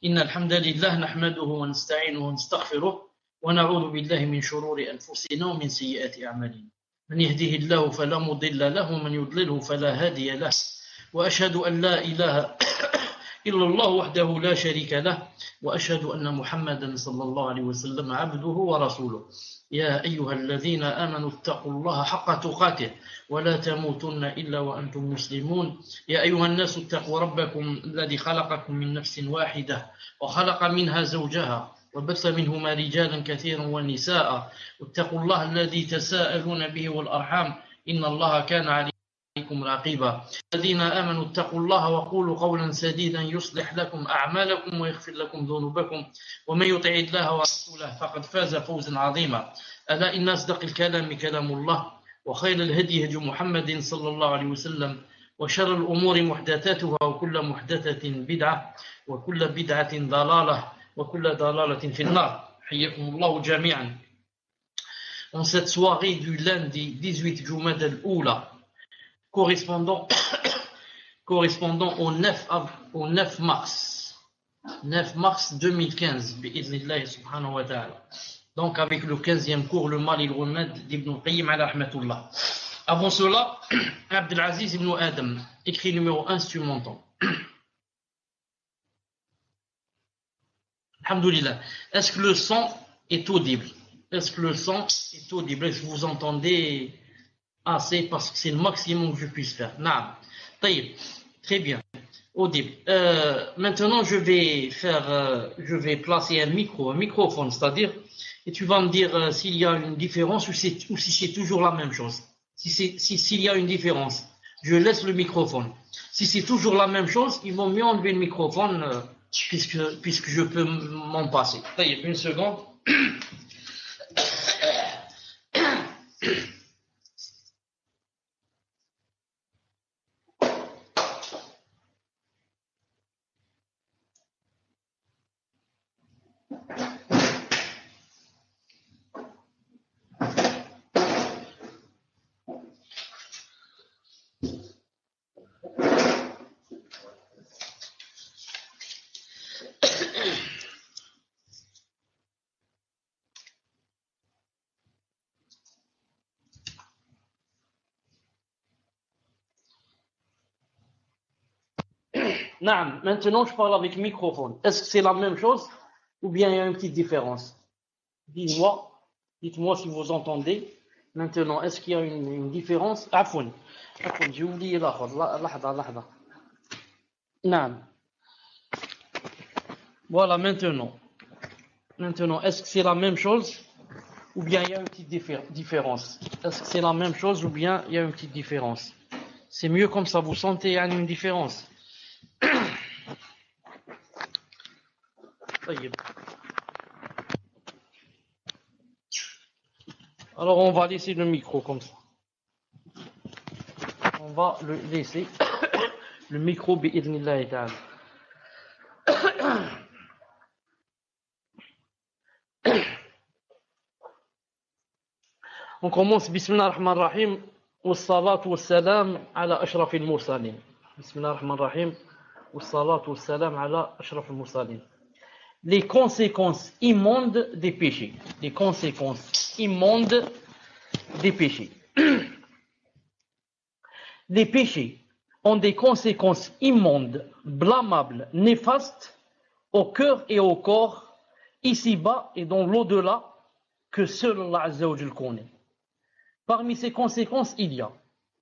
إن الحمد لله نحمده ونستعينه ونستغفره ونعوذ بالله من شرور أنفسنا ومن سيئات أعمالنا من يهده الله فلا مضل له ومن يضلله فلا هادي له وأشهد أن لا إله إلا الله وحده لا شريك له وأشهد أن محمدا صلى الله عليه وسلم عبده ورسوله يا أيها الذين آمنوا اتقوا الله حق تقاته ولا تموتن إلا وأنتم مسلمون يا أيها الناس اتقوا ربكم الذي خلقكم من نفس واحدة وخلق منها زوجها وبث منهما رجالا كثيرا ونساء واتقوا الله الذي تساءلون به والأرحام إن الله كان عليكم رقيبا الذين آمنوا اتقوا الله وقولوا قولا سديدا يصلح لكم أعمالكم ويغفر لكم ذنوبكم ومن يطع الله ورسوله فقد فاز فوزا عظيما ألا إن أصدق الكلام كلام الله وخير الهدي هدي محمد صلى الله عليه وسلم وشر الأمور محدثاتها وكل محدثة بدعة وكل بدعة ضلالة وكل ضلالة في النار حياكم الله جميعا. En cette soirée du lundi 18 Jumada al-Oula, correspondant au 9 mars 2015 bi'idhnillah subhanahu wa ta'ala. Donc avec le 15e cours, le mal et le remède d'Ibn Qayyim ala rahmatullah. Avant cela, Abdelaziz ibn Adam, écrit numéro 1 si tu m'entends. Alhamdulillah. Est-ce que le son est audible? Est-ce que le son est audible? Est-ce que vous entendez assez? Parce que c'est le maximum que je puisse faire. Naam. Taïb. Très bien. Audible. Maintenant, je vais placer un microphone, c'est-à-dire, et tu vas me dire s'il y a une différence ou si c'est toujours la même chose. S'il y a une différence, je laisse le microphone. Si c'est toujours la même chose, il vaut mieux enlever le microphone puisque je peux m'en passer. Taïb, une seconde. Naam, maintenant je parle avec microphone. Est-ce que c'est la même chose ou bien il y a une petite différence? Dites-moi si vous entendez. Maintenant, est-ce qu'il y a une différence? Afoun, j'ai oublié lahda. Naam. Voilà, maintenant, est-ce que c'est la même chose ou bien il y a une petite différence? Est-ce que c'est la même chose ou bien il y a une petite différence? C'est mieux comme ça, vous sentez une différence. Alors on va laisser le micro comme ça. On va le laisser le micro bi'idhnillah ta'ala. On commence bismillah ar-Rahman ar-Rahim wassalatu wassalam ala ashrafil mursalin. Bismillah ar-Rahman ar-Rahim wassalatu wassalam ala ashrafil mursalin. Les conséquences immondes des péchés. Les conséquences immondes des péchés. Les péchés ont des conséquences immondes, blâmables, néfastes au cœur et au corps, ici-bas et dans l'au-delà, que seul Allah Azza wa Jal connaît. Parmi ces conséquences, il y a,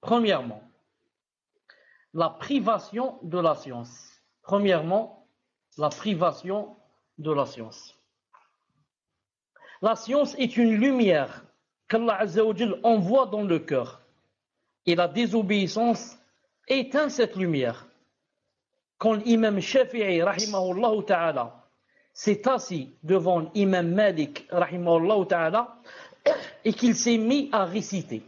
premièrement, la privation de la science. Premièrement, la privation de la science. La science est une lumière qu'Allah Azza wa Jal envoie dans le cœur. Et la désobéissance éteint cette lumière. Quand l'imam Shafi'i, rahimahullah ta'ala, s'est assis devant l'imam Malik, rahimahullah ta'ala, et qu'il s'est mis à réciter.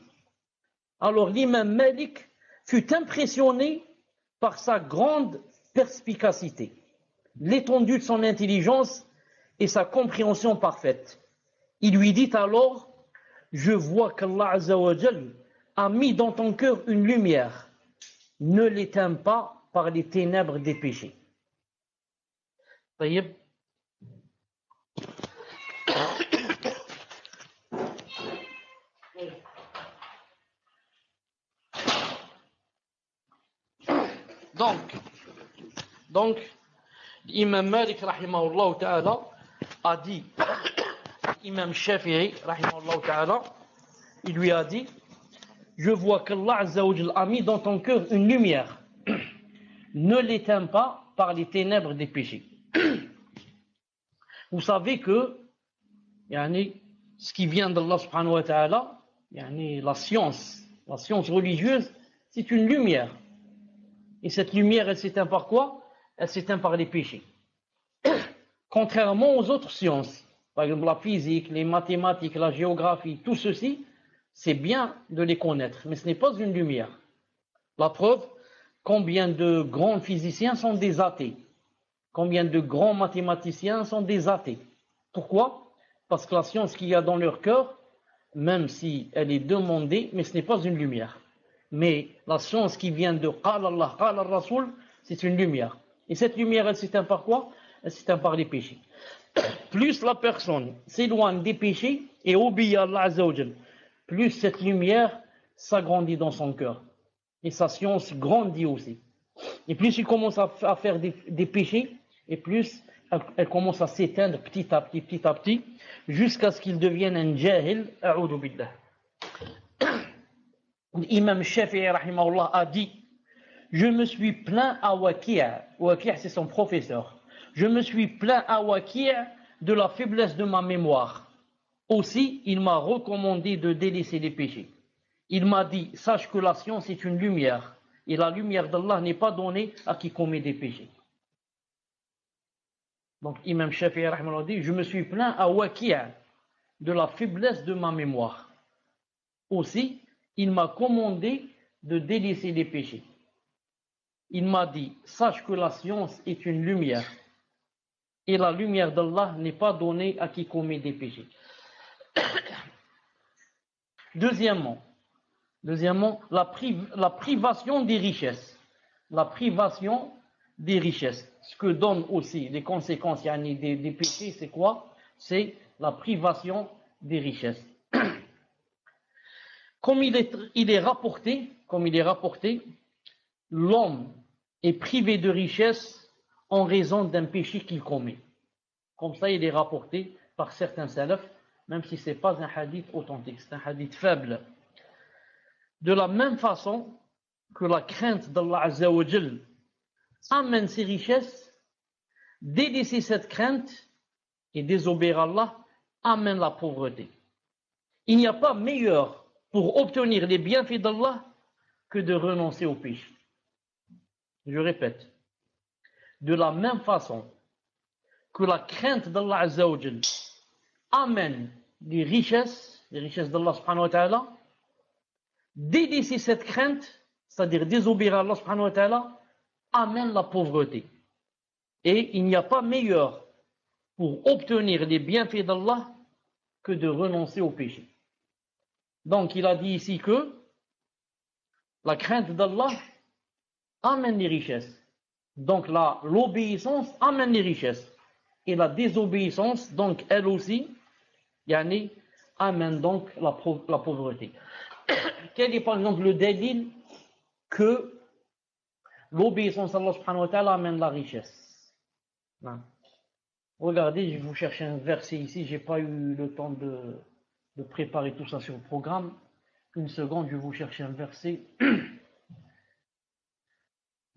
Alors l'imam Malik fut impressionné par sa grande perspicacité, l'étendue de son intelligence et sa compréhension parfaite. Il lui dit alors: je vois qu'Allah Azza wa Jal a mis dans ton cœur une lumière. Ne l'éteins pas par les ténèbres des péchés. طيب. Donc, l'imam Malik, rahimahullah ta'ala, a dit, l'imam Shafi'i, rahimahullah ta'ala, il lui a dit, je vois qu'Allah Azza wa Jal a mis dans ton cœur une lumière. Ne l'éteins pas par les ténèbres des péchés. Vous savez que ce qui vient d'Allah subhanahu wa ta'ala, la science religieuse, c'est une lumière. Et cette lumière, elle s'éteint par quoi? Elle s'éteint par les péchés. Contrairement aux autres sciences, par exemple la physique, les mathématiques, la géographie, tout ceci, c'est bien de les connaître, mais ce n'est pas une lumière. La preuve, combien de grands physiciens sont des athées? Combien de grands mathématiciens sont des athées? Pourquoi? Parce que la science qu'il y a dans leur cœur, même si elle est demandée, mais ce n'est pas une lumière. Mais la science qui vient de Qala Allah, Qala Rasoul, c'est une lumière. Et cette lumière, elle s'éteint par quoi? Elle s'éteint par les péchés. Plus la personne s'éloigne des péchés et obéit à Allah Azza wa Jal, plus cette lumière s'agrandit dans son cœur. Et sa science grandit aussi. Et plus il commence à faire des péchés, et plus elle commence à s'éteindre petit à petit, jusqu'à ce qu'il devienne un jahil, a'udhu billah. L'imam Shafi'i, rahimahullah, a dit, je me suis plaint à Waki', c'est son professeur, je me suis plaint à Waki' de la faiblesse de ma mémoire. Aussi, il m'a recommandé de délaisser les péchés. Il m'a dit, sache que la science est une lumière, et la lumière d'Allah n'est pas donnée à qui commet des péchés. Donc, Imam Shafi'i rahimahullah dit, je me suis plaint à Waki' de la faiblesse de ma mémoire. Aussi, il m'a commandé de délaisser les péchés. Il m'a dit, sache que la science est une lumière, et la lumière d'Allah n'est pas donnée à qui commet des péchés. Deuxièmement, la privation des richesses. La privation des richesses. Ce que donne aussi les conséquences des péchés, c'est quoi? C'est la privation des richesses. Comme il est rapporté, l'homme est privé de richesse en raison d'un péché qu'il commet. Comme ça, il est rapporté par certains salafs, même si ce n'est pas un hadith authentique, c'est un hadith faible. De la même façon que la crainte d'Allah Azza wa Jal amène ses richesses, délaisser cette crainte et désobéir à Allah amène la pauvreté. Il n'y a pas meilleur pour obtenir les bienfaits d'Allah que de renoncer au péché. Je répète, de la même façon que la crainte d'Allah Azza wa Jal amène les richesses d'Allah subhanahu wa ta'ala, délaisser cette crainte, c'est-à-dire désobéir à Allah subhanahu wa ta'ala, amène la pauvreté. Et il n'y a pas meilleur pour obtenir les bienfaits d'Allah que de renoncer au péché. Donc il a dit ici que la crainte d'Allah amène les richesses. Donc l'obéissance amène les richesses. Et la désobéissance, donc elle aussi, amène donc la pauvreté. Quel est par exemple le dalil que l'obéissance à Allah subhanahu wa ta'ala amène la richesse? Non. Regardez, je vais vous chercher un verset ici, j'ai pas eu le temps de préparer tout ça sur le programme. Une seconde, je vais vous chercher un verset.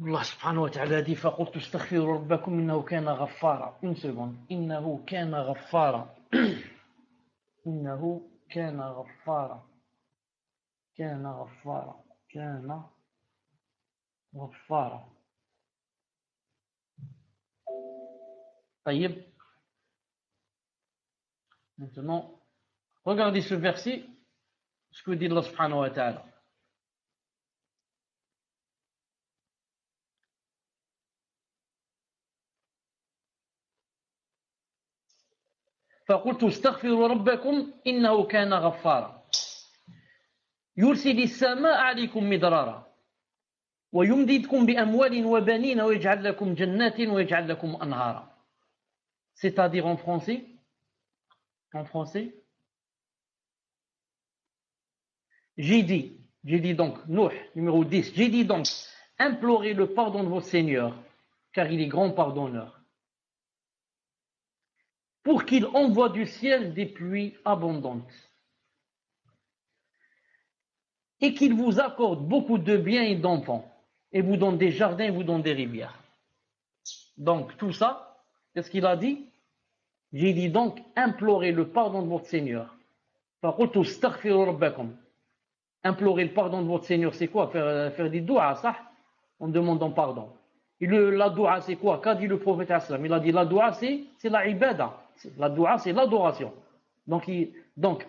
Allah subhanahu wa ta'ala dit فَقُلْتُ اسْتَغْفِرُوا رَبَّكُمْ إِنَّهُ كَانَ غَفَّارًا. Une seconde. إِنَّهُ كَانَ غَفَّارًا. إِنَّهُ كَانَ غَفَّارًا. كان غفارا كان غفارا. طيب. Maintenant, regardez ce verset, ce que dit Allah subhanahu wa ta'ala. فقلت استغفروا ربكم إنه كان غفارا يرسل السماء عليكم مدرارا ويمددكم بأموال وبنين ويجعل لكم جنات ويجعل لكم أنهارا. C'est-à-dire en français, en français, j'ai dit donc, Nuh, numéro 10, j'ai dit donc, implorez le pardon de votre Seigneur, car il est grand pardonneur, pour qu'il envoie du ciel des pluies abondantes, et qu'il vous accorde beaucoup de biens et d'enfants, et vous donne des jardins, et vous donne des rivières. Donc, tout ça, qu'est-ce qu'il a dit? J'ai dit donc, implorez le pardon de votre Seigneur. Implorer le pardon de votre Seigneur, c'est quoi? Faire des doigts, ça, en demandant pardon. Et la doua, c'est quoi? Qu'a dit le prophète assalam? Il a dit la doua, c'est la ibada. La doua, c'est l'adoration. Donc,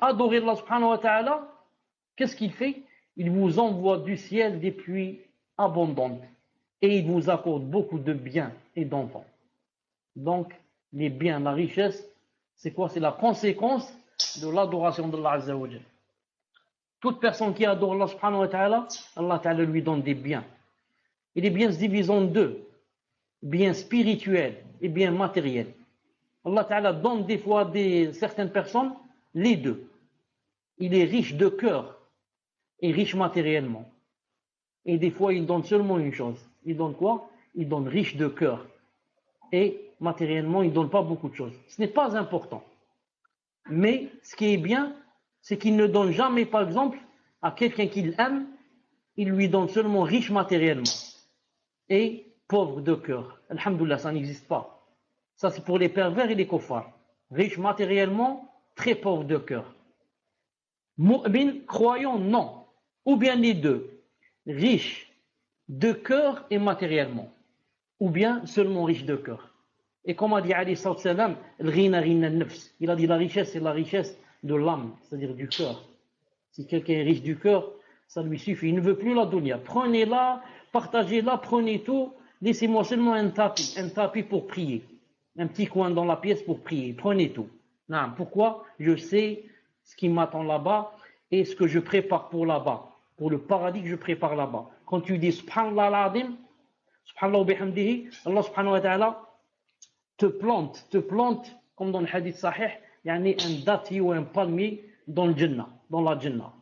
adorer Allah subhanahu wa ta'ala, qu'est-ce qu'il fait? Il vous envoie du ciel des pluies abondantes. Et il vous accorde beaucoup de biens et d'enfants. Donc, les biens, la richesse, c'est quoi? C'est la conséquence de l'adoration d'Allah Azza wa Jal. Toute personne qui adore Allah subhanahu wa ta'ala, Allah ta'ala lui donne des biens. Et les biens se divisent en deux. Biens spirituels et biens matériels. Allah ta'ala donne des fois à certaines personnes les deux. Il est riche de cœur et riche matériellement. Et des fois, il donne seulement une chose. Il donne quoi? Il donne riche de cœur. Et matériellement, il ne donne pas beaucoup de choses. Ce n'est pas important. Mais ce qui est bien, c'est qu'il ne donne jamais, par exemple, à quelqu'un qu'il aime, il lui donne seulement riche matériellement et pauvre de cœur. Alhamdoulilah, ça n'existe pas. Ça, c'est pour les pervers et les kuffars. Riche matériellement, très pauvre de cœur. Mu'min, croyant, non. Ou bien les deux. Riche de cœur et matériellement. Ou bien seulement riche de cœur. Et comme a dit Ali sallam, il a dit la richesse, c'est la richesse de l'âme, c'est-à-dire du cœur. Si quelqu'un est riche du cœur, ça lui suffit. Il ne veut plus la dunya. Prenez-la, partagez-la, prenez tout. Laissez-moi seulement un tapis pour prier. Un petit coin dans la pièce pour prier. Prenez tout. Non, pourquoi? Je sais ce qui m'attend là-bas et ce que je prépare pour là-bas. Pour le paradis que je prépare là-bas. Quand tu dis Subhanallah al-Azim, Subhanallah wa bihamdihi, Allah subhanahu wa ta'ala te plante, comme dans le hadith sahih, il y a un dattier ou un palmier dans le Jannah, dans la Jannah.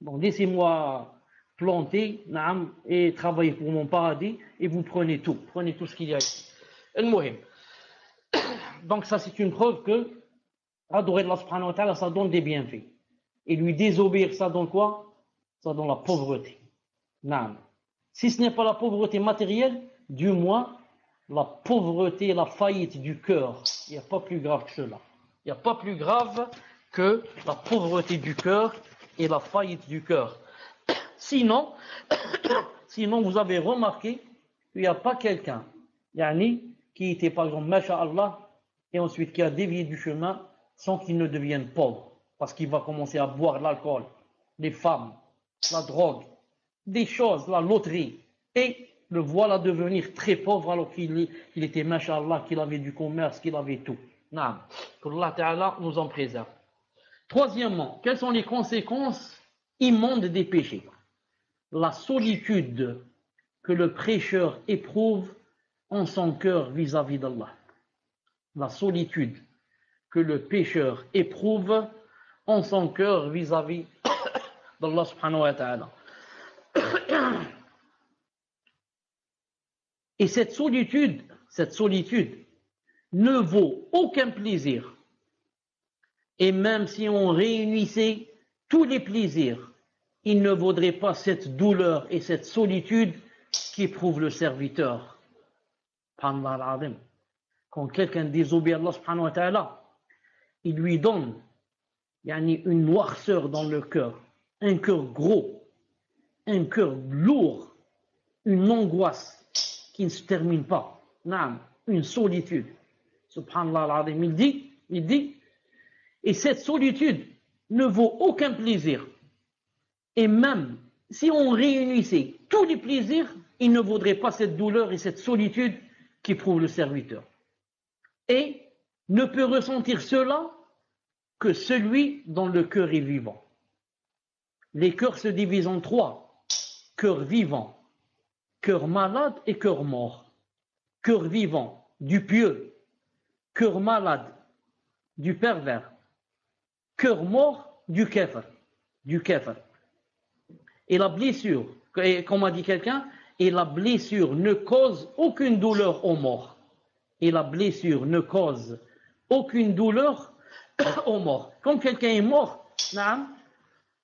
Donc laissez-moi planter, naam, et travailler pour mon paradis, et vous prenez tout ce qu'il y a ici. Al-Muhim. Donc ça c'est une preuve que adorer Allah subhanahu wa ta'ala, ça donne des bienfaits. Et lui désobéir, ça donne quoi? Ça donne la pauvreté. Naam. Si ce n'est pas la pauvreté matérielle, du moins la pauvreté et la faillite du cœur. Il n'y a pas plus grave que cela. Il n'y a pas plus grave que la pauvreté du cœur et la faillite du cœur. Sinon, vous avez remarqué qu'il n'y a pas quelqu'un qui était par exemple Masha'Allah et ensuite qui a dévié du chemin sans qu'il ne devienne pauvre. Parce qu'il va commencer à boire l'alcool, les femmes, la drogue, des choses, la loterie. Et le voilà devenir très pauvre alors qu'il était Masha'Allah, qu'il avait du commerce, qu'il avait tout. Naam. Qu'Allah Ta'ala nous en préserve. Troisièmement, quelles sont les conséquences immondes des péchés? La solitude que le pécheur éprouve en son cœur vis-à-vis d'Allah. La solitude que le pécheur éprouve en son cœur vis-à-vis d'Allah subhanahu wa ta'ala. Et cette solitude ne vaut aucun plaisir. Et même si on réunissait tous les plaisirs, il ne vaudrait pas cette douleur et cette solitude qu'éprouve le serviteur. Quand quelqu'un désobéit à Allah subhanahu wa ta'ala, il lui donne une noirceur dans le cœur, un cœur gros, un cœur lourd, une angoisse qui ne se termine pas, une solitude. Subhanallah al-Azim, il dit, et cette solitude ne vaut aucun plaisir. Et même si on réunissait tous les plaisirs, il ne vaudrait pas cette douleur et cette solitude qu'éprouve le serviteur. Et ne peut ressentir cela que celui dont le cœur est vivant. Les cœurs se divisent en trois. Cœur vivant, cœur malade et cœur mort. Cœur vivant, du pieux. cœur malade du pervers, cœur mort du kafir, du kafir. Et la blessure, comme a dit quelqu'un, et la blessure ne cause aucune douleur aux morts. Et la blessure ne cause aucune douleur aux morts. Quand quelqu'un est mort,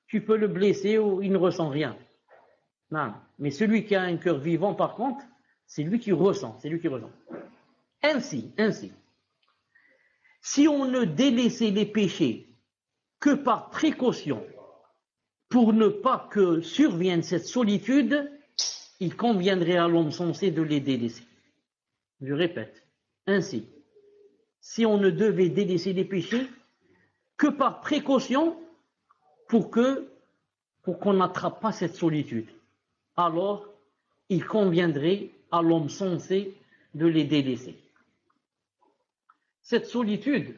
tu peux le blesser ou il ne ressent rien. Mais celui qui a un cœur vivant, par contre, c'est lui qui ressent. C'est lui qui ressent. Ainsi, si on ne délaissait les péchés que par précaution, pour ne pas que survienne cette solitude, il conviendrait à l'homme sensé de les délaisser. Je répète, ainsi, si on ne devait délaisser les péchés que par précaution, pour qu'on n'attrape pas cette solitude, alors il conviendrait à l'homme sensé de les délaisser. Cette solitude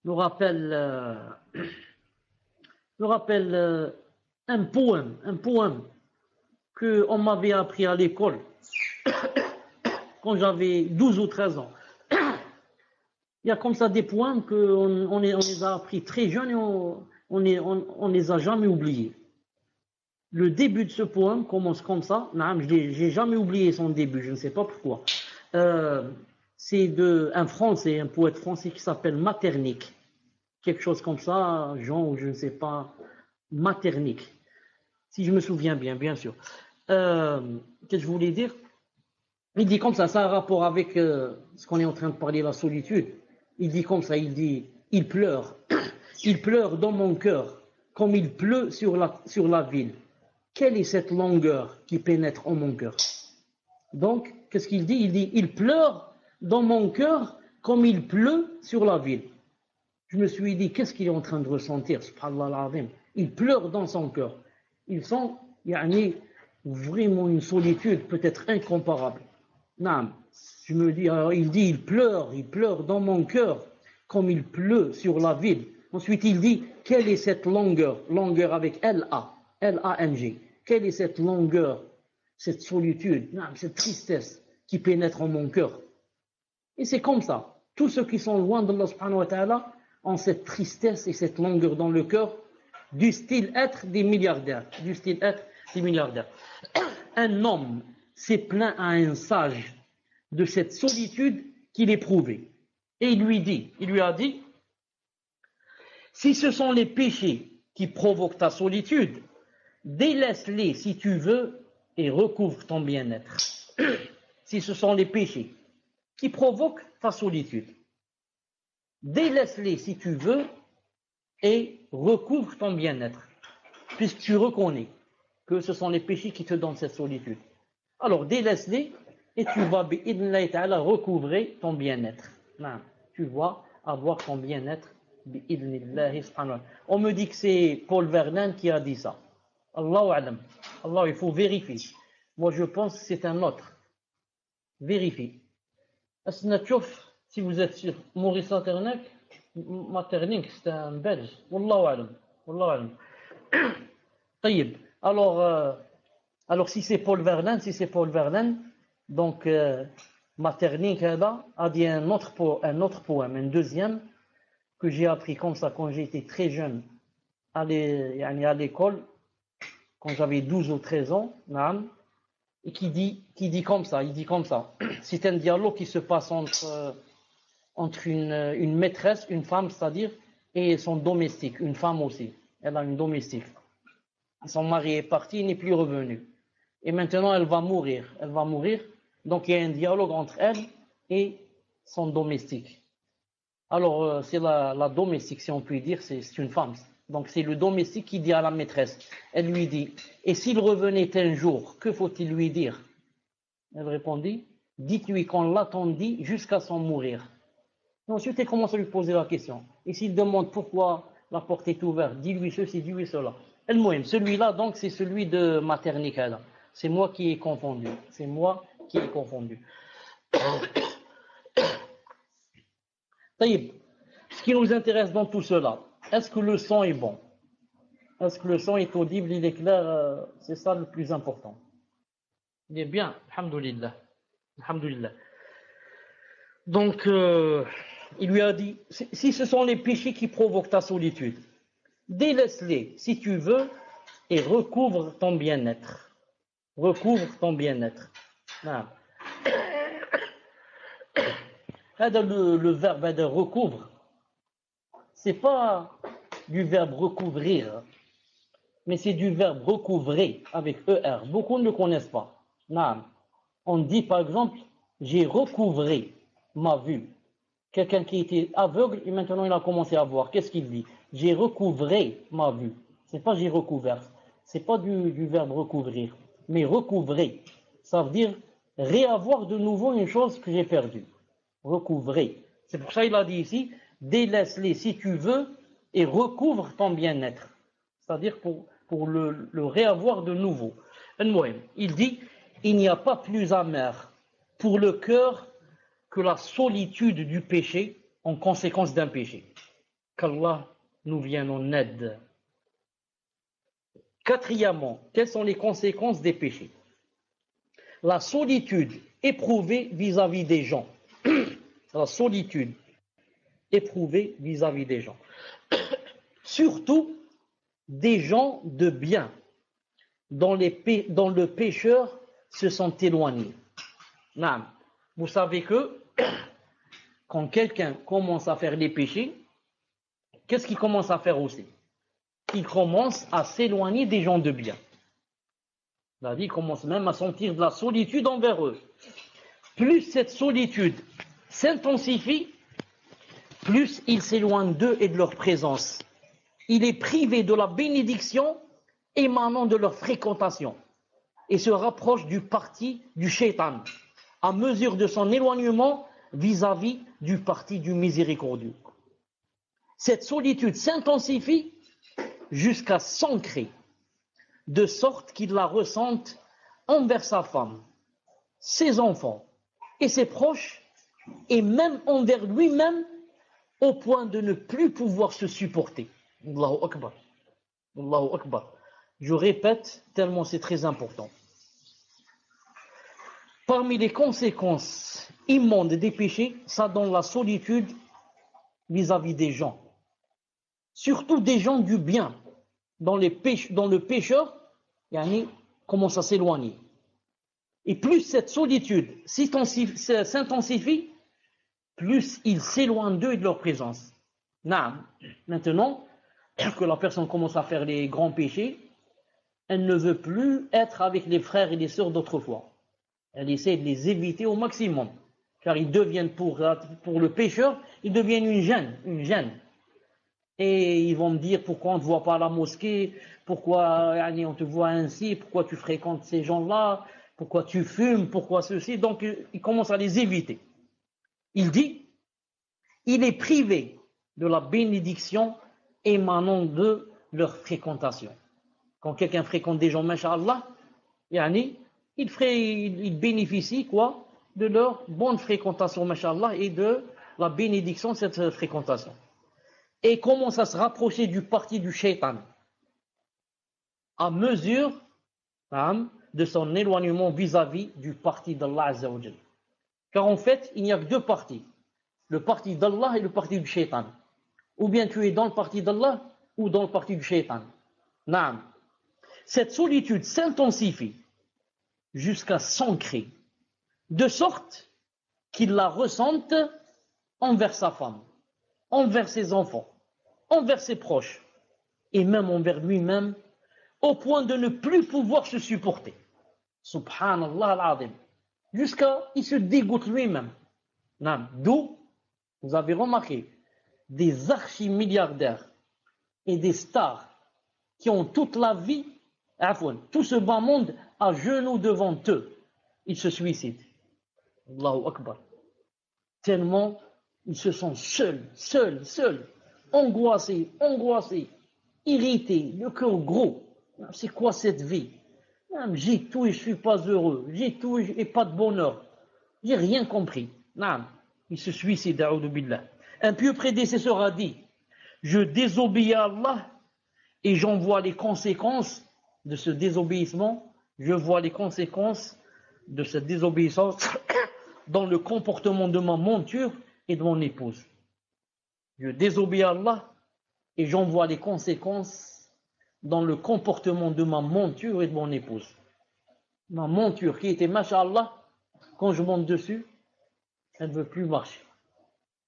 nous rappelle un poème qu'on m'avait appris à l'école quand j'avais 12 ou 13 ans. Il y a comme ça des poèmes qu'on les a appris très jeunes et on les a jamais oubliés. Le début de ce poème commence comme ça. J'ai jamais oublié son début, je ne sais pas pourquoi. C'est un Français, un poète français qui s'appelle Metternich. Quelque chose comme ça, Jean ou je ne sais pas, Metternich. Si je me souviens bien sûr. Qu'est-ce que je voulais dire? Il dit comme ça a un rapport avec ce qu'on est en train de parler, la solitude. Il dit comme ça, il dit, il pleure dans mon cœur, comme il pleut sur la ville. Quelle est cette longueur qui pénètre en mon cœur? Donc, qu'est-ce qu'il dit? Il dit, il pleure dans mon cœur, comme il pleut sur la ville. Je me suis dit, qu'est-ce qu'il est en train de ressentir? Subhanallah al-Azim. Il pleure dans son cœur. Il sent, vraiment une solitude peut-être incomparable. Je me dis, alors il dit, il pleure dans mon cœur, comme il pleut sur la ville. Ensuite, il dit, quelle est cette longueur avec L-A-N-G. Quelle est cette longueur, cette solitude, cette tristesse qui pénètre en mon cœur? Et c'est comme ça. Tous ceux qui sont loin d'Allah subhanahu wa ta'ala ont cette tristesse et cette longueur dans le cœur, du style être des milliardaires. Un homme s'est plaint à un sage de cette solitude qu'il éprouvait. Et il lui a dit, si ce sont les péchés qui provoquent ta solitude, délaisse-les si tu veux et recouvre ton bien-être. Si ce sont les péchés qui provoquent ta solitude, délaisse-les si tu veux et recouvre ton bien-être, puisque tu reconnais que ce sont les péchés qui te donnent cette solitude. Alors délaisse-les et tu vas bi'idhnillahi ta'ala recouvrer ton bien-être. Tu vas avoir ton bien-être bi'idhnillahi subhanahu wa ta'ala. On me dit que c'est Paul Verlaine qui a dit ça. Allahu a'lam. Allah, il faut vérifier. Moi je pense que c'est un autre. Vérifie. Si vous êtes sur Maurice Metternich, c'est un Belge. Wallahu a'lam. طيب. Alors si c'est Paul Verlaine, donc Metternich a dit un autre poème, un deuxième que j'ai appris comme ça quand j'étais très jeune à l'école, quand j'avais 12 ou 13 ans, et qui dit comme ça, c'est un dialogue qui se passe entre une maîtresse, une femme, c'est-à-dire, et son domestique, une femme aussi. Elle a une domestique. Son mari est parti, il n'est plus revenu. Et maintenant, elle va mourir. Donc, il y a un dialogue entre elle et son domestique. Alors, c'est la domestique, si on peut dire, c'est une femme. Donc, c'est le domestique qui dit à la maîtresse. Elle lui dit, et s'il revenait un jour, que faut-il lui dire? Elle répondit, dites-lui qu'on l'attendit jusqu'à son mourir. Et ensuite, elle commence à lui poser la question. Et s'il demande pourquoi la porte est ouverte, dis-lui ceci, dis-lui cela. Celui-là, donc, c'est celui de Metternich. C'est moi qui ai confondu. Taïb, ce qui nous intéresse dans tout cela, est-ce que le son est bon? Est-ce que le son est audible, il est clair? C'est ça le plus important. Il est bien, alhamdoulilah. Donc, Il lui a dit, si ce sont les péchés qui provoquent ta solitude, délaisse-les si tu veux et recouvre ton bien-être. Recouvre ton bien-être. Non. Le verbe de recouvre, c'est pas du verbe recouvrir, mais c'est du verbe recouvrer avec ER. Beaucoup ne le connaissent pas. Non. On dit par exemple, j'ai recouvré ma vue. Quelqu'un qui était aveugle et maintenant il a commencé à voir. Qu'est-ce qu'il dit? J'ai recouvré ma vue. C'est pas j'ai recouvert. C'est pas du verbe recouvrir, mais recouvrer. Ça veut dire réavoir de nouveau une chose que j'ai perdue. Recouvrer. C'est pour ça qu'il a dit ici, délaisse-les si tu veux et recouvre ton bien-être. C'est-à-dire pour le réavoir de nouveau. Il dit, il n'y a pas plus amer pour le cœur que la solitude du péché en conséquence d'un péché. Qu'Allah nous vienne en aide. Quatrièmement, quelles sont les conséquences des péchés? La solitude éprouvée vis-à-vis des gens. La solitude éprouvée vis-à-vis des gens. Surtout des gens de bien dont le pécheur se sont éloignés. Non. Vous savez que quand quelqu'un commence à faire des péchés, qu'est-ce qu'il commence à faire aussi? Il commence à s'éloigner des gens de bien. Il commence même à sentir de la solitude envers eux. Plus cette solitude s'intensifie, plus il s'éloigne d'eux et de leur présence. Il est privé de la bénédiction émanant de leur fréquentation et se rapproche du parti du shaitan à mesure de son éloignement vis-à-vis du parti du miséricordieux. Cette solitude s'intensifie jusqu'à s'ancrer, de sorte qu'il la ressente envers sa femme, ses enfants et ses proches, et même envers lui-même, au point de ne plus pouvoir se supporter. Allahu Akbar. Allahu Akbar. Je répète, tellement c'est très important. Parmi les conséquences immondes des péchés, ça donne la solitude vis-à-vis des gens. Surtout des gens du bien, dont le pécheur commence à s'éloigner. Et plus cette solitude s'intensifie, plus il s'éloigne d'eux et de leur présence. Maintenant que la personne commence à faire les grands péchés, elle ne veut plus être avec les frères et les sœurs d'autrefois. Elle essaie de les éviter au maximum, car ils deviennent pour le pécheur, ils deviennent une gêne. Et ils vont me dire pourquoi on ne te voit pas à la mosquée, pourquoi on te voit ainsi, pourquoi tu fréquentes ces gens-là, pourquoi tu fumes, pourquoi ceci. Donc il commence à les éviter. Il dit, il est privé de la bénédiction émanant de leur fréquentation. Quand quelqu'un fréquente des gens, masha'Allah, il bénéficie quoi? De leur bonne fréquentation, masha'Allah, et de la bénédiction de cette fréquentation. Et commence à se rapprocher du parti du shaitan à mesure de son éloignement vis-à-vis du parti d'Allah Azza wa Jal. Car en fait, il n'y a que deux partis, le parti d'Allah et le parti du shaitan. Ou bien tu es dans le parti d'Allah ou dans le parti du shaitan. Naam. Cette solitude s'intensifie jusqu'à s'ancrer, de sorte qu'il la ressente envers sa femme, envers ses enfants, envers ses proches, et même envers lui-même, au point de ne plus pouvoir se supporter. Subhanallah al-Azim. Jusqu'à il se dégoûte lui-même. D'où, vous avez remarqué, des archimilliardaires et des stars qui ont toute la vie, tout ce bas monde à genoux devant eux, ils se suicident. Allahu Akbar. Tellement ils se sentent seuls, angoissés, irrités, le cœur gros. C'est quoi cette vie? J'ai tout et je suis pas heureux. J'ai tout et pas de bonheur. J'ai rien compris. Il se suicide, a'udhu billah. Un pieux prédécesseur a dit, je désobéis à Allah et j'en vois les conséquences de ce désobéissement. Je vois les conséquences de cette désobéissance dans le comportement de ma monture et de mon épouse. Je désobéis à Allah et j'en vois les conséquences dans le comportement de ma monture et de mon épouse. Ma monture qui était, masha'Allah, quand je monte dessus, elle ne veut plus marcher.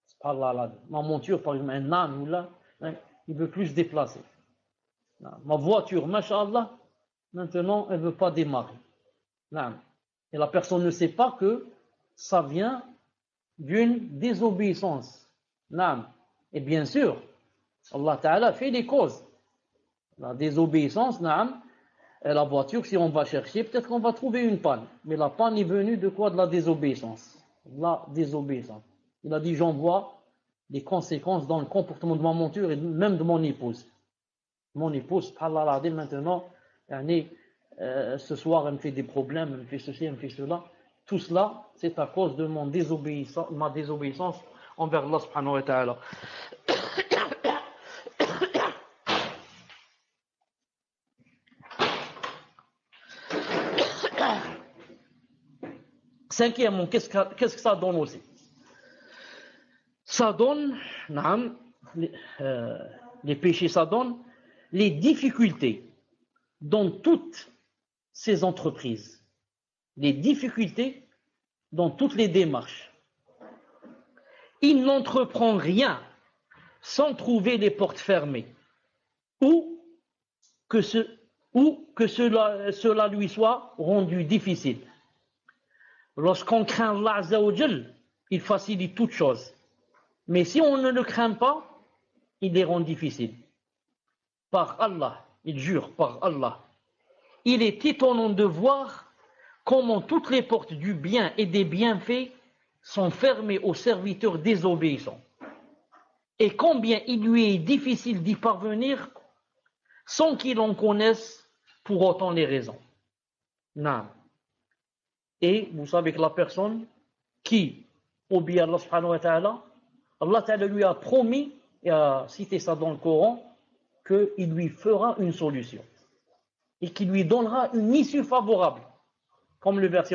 Subhanallah. Ma monture, par exemple, un âne ou là, hein, il ne veut plus se déplacer. Ma voiture, masha'Allah, maintenant, elle ne veut pas démarrer. Et la personne ne sait pas que ça vient d'une désobéissance. Et bien sûr, Allah Ta'ala fait les causes. La désobéissance, et la voiture, si on va chercher, peut-être qu'on va trouver une panne. Mais la panne est venue de quoi? De la désobéissance. La désobéissance. Il a dit, j'en vois des conséquences dans le comportement de ma monture et même de mon épouse. Mon épouse, subhanallah, maintenant, ce soir, elle me fait des problèmes, elle me fait ceci, elle me fait cela. Tout cela, c'est à cause de ma désobéissance envers Allah subhanahu wa ta'ala. Cinquièmement, qu'est-ce que ça donne aussi? Ça donne, les péchés, ça donne les difficultés dans toutes ces entreprises. Les difficultés dans toutes les démarches. Il n'entreprend rien sans trouver les portes fermées ou que cela lui soit rendu difficile. Lorsqu'on craint Allah Azza wa Jal, il facilite toutes choses. Mais si on ne le craint pas, il les rend difficiles. Par Allah, il jure par Allah. Il est étonnant de voir comment toutes les portes du bien et des bienfaits sont fermées aux serviteurs désobéissants. Et combien il lui est difficile d'y parvenir sans qu'il en connaisse pour autant les raisons. Non. Et vous savez que la personne qui obéit à Allah subhanahu wa ta'ala, Allah ta'ala lui a promis, et a cité ça dans le Coran, qu'il lui fera une solution. Et qu'il lui donnera une issue favorable. Comme le verset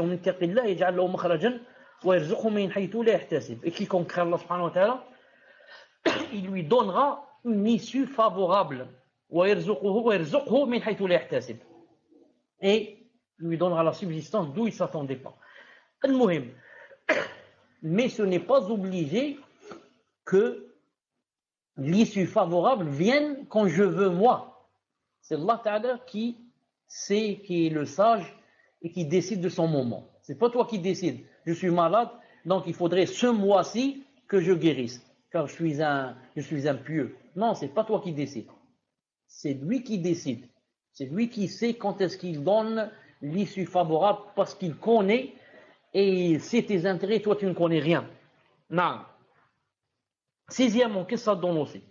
et quiconque craint Allah subhanahu wa ta'ala, il lui donnera une issue favorable. Et lui donnera la subsistance d'où il ne s'attendait pas. Mais ce n'est pas obligé que l'issue favorable vienne quand je veux moi. C'est Allah Ta'ala qui sait, qui est le sage et qui décide de son moment. C'est pas toi qui décides. Je suis malade, donc il faudrait ce mois-ci que je guérisse, car je suis un pieux. Non, c'est pas toi qui décides. C'est lui qui décide. C'est lui qui sait quand est-ce qu'il donne l'issue favorable parce qu'il connaît et il sait tes intérêts, toi tu ne connais rien. Non. Sixièmement, qu'est-ce que ça donne aussi?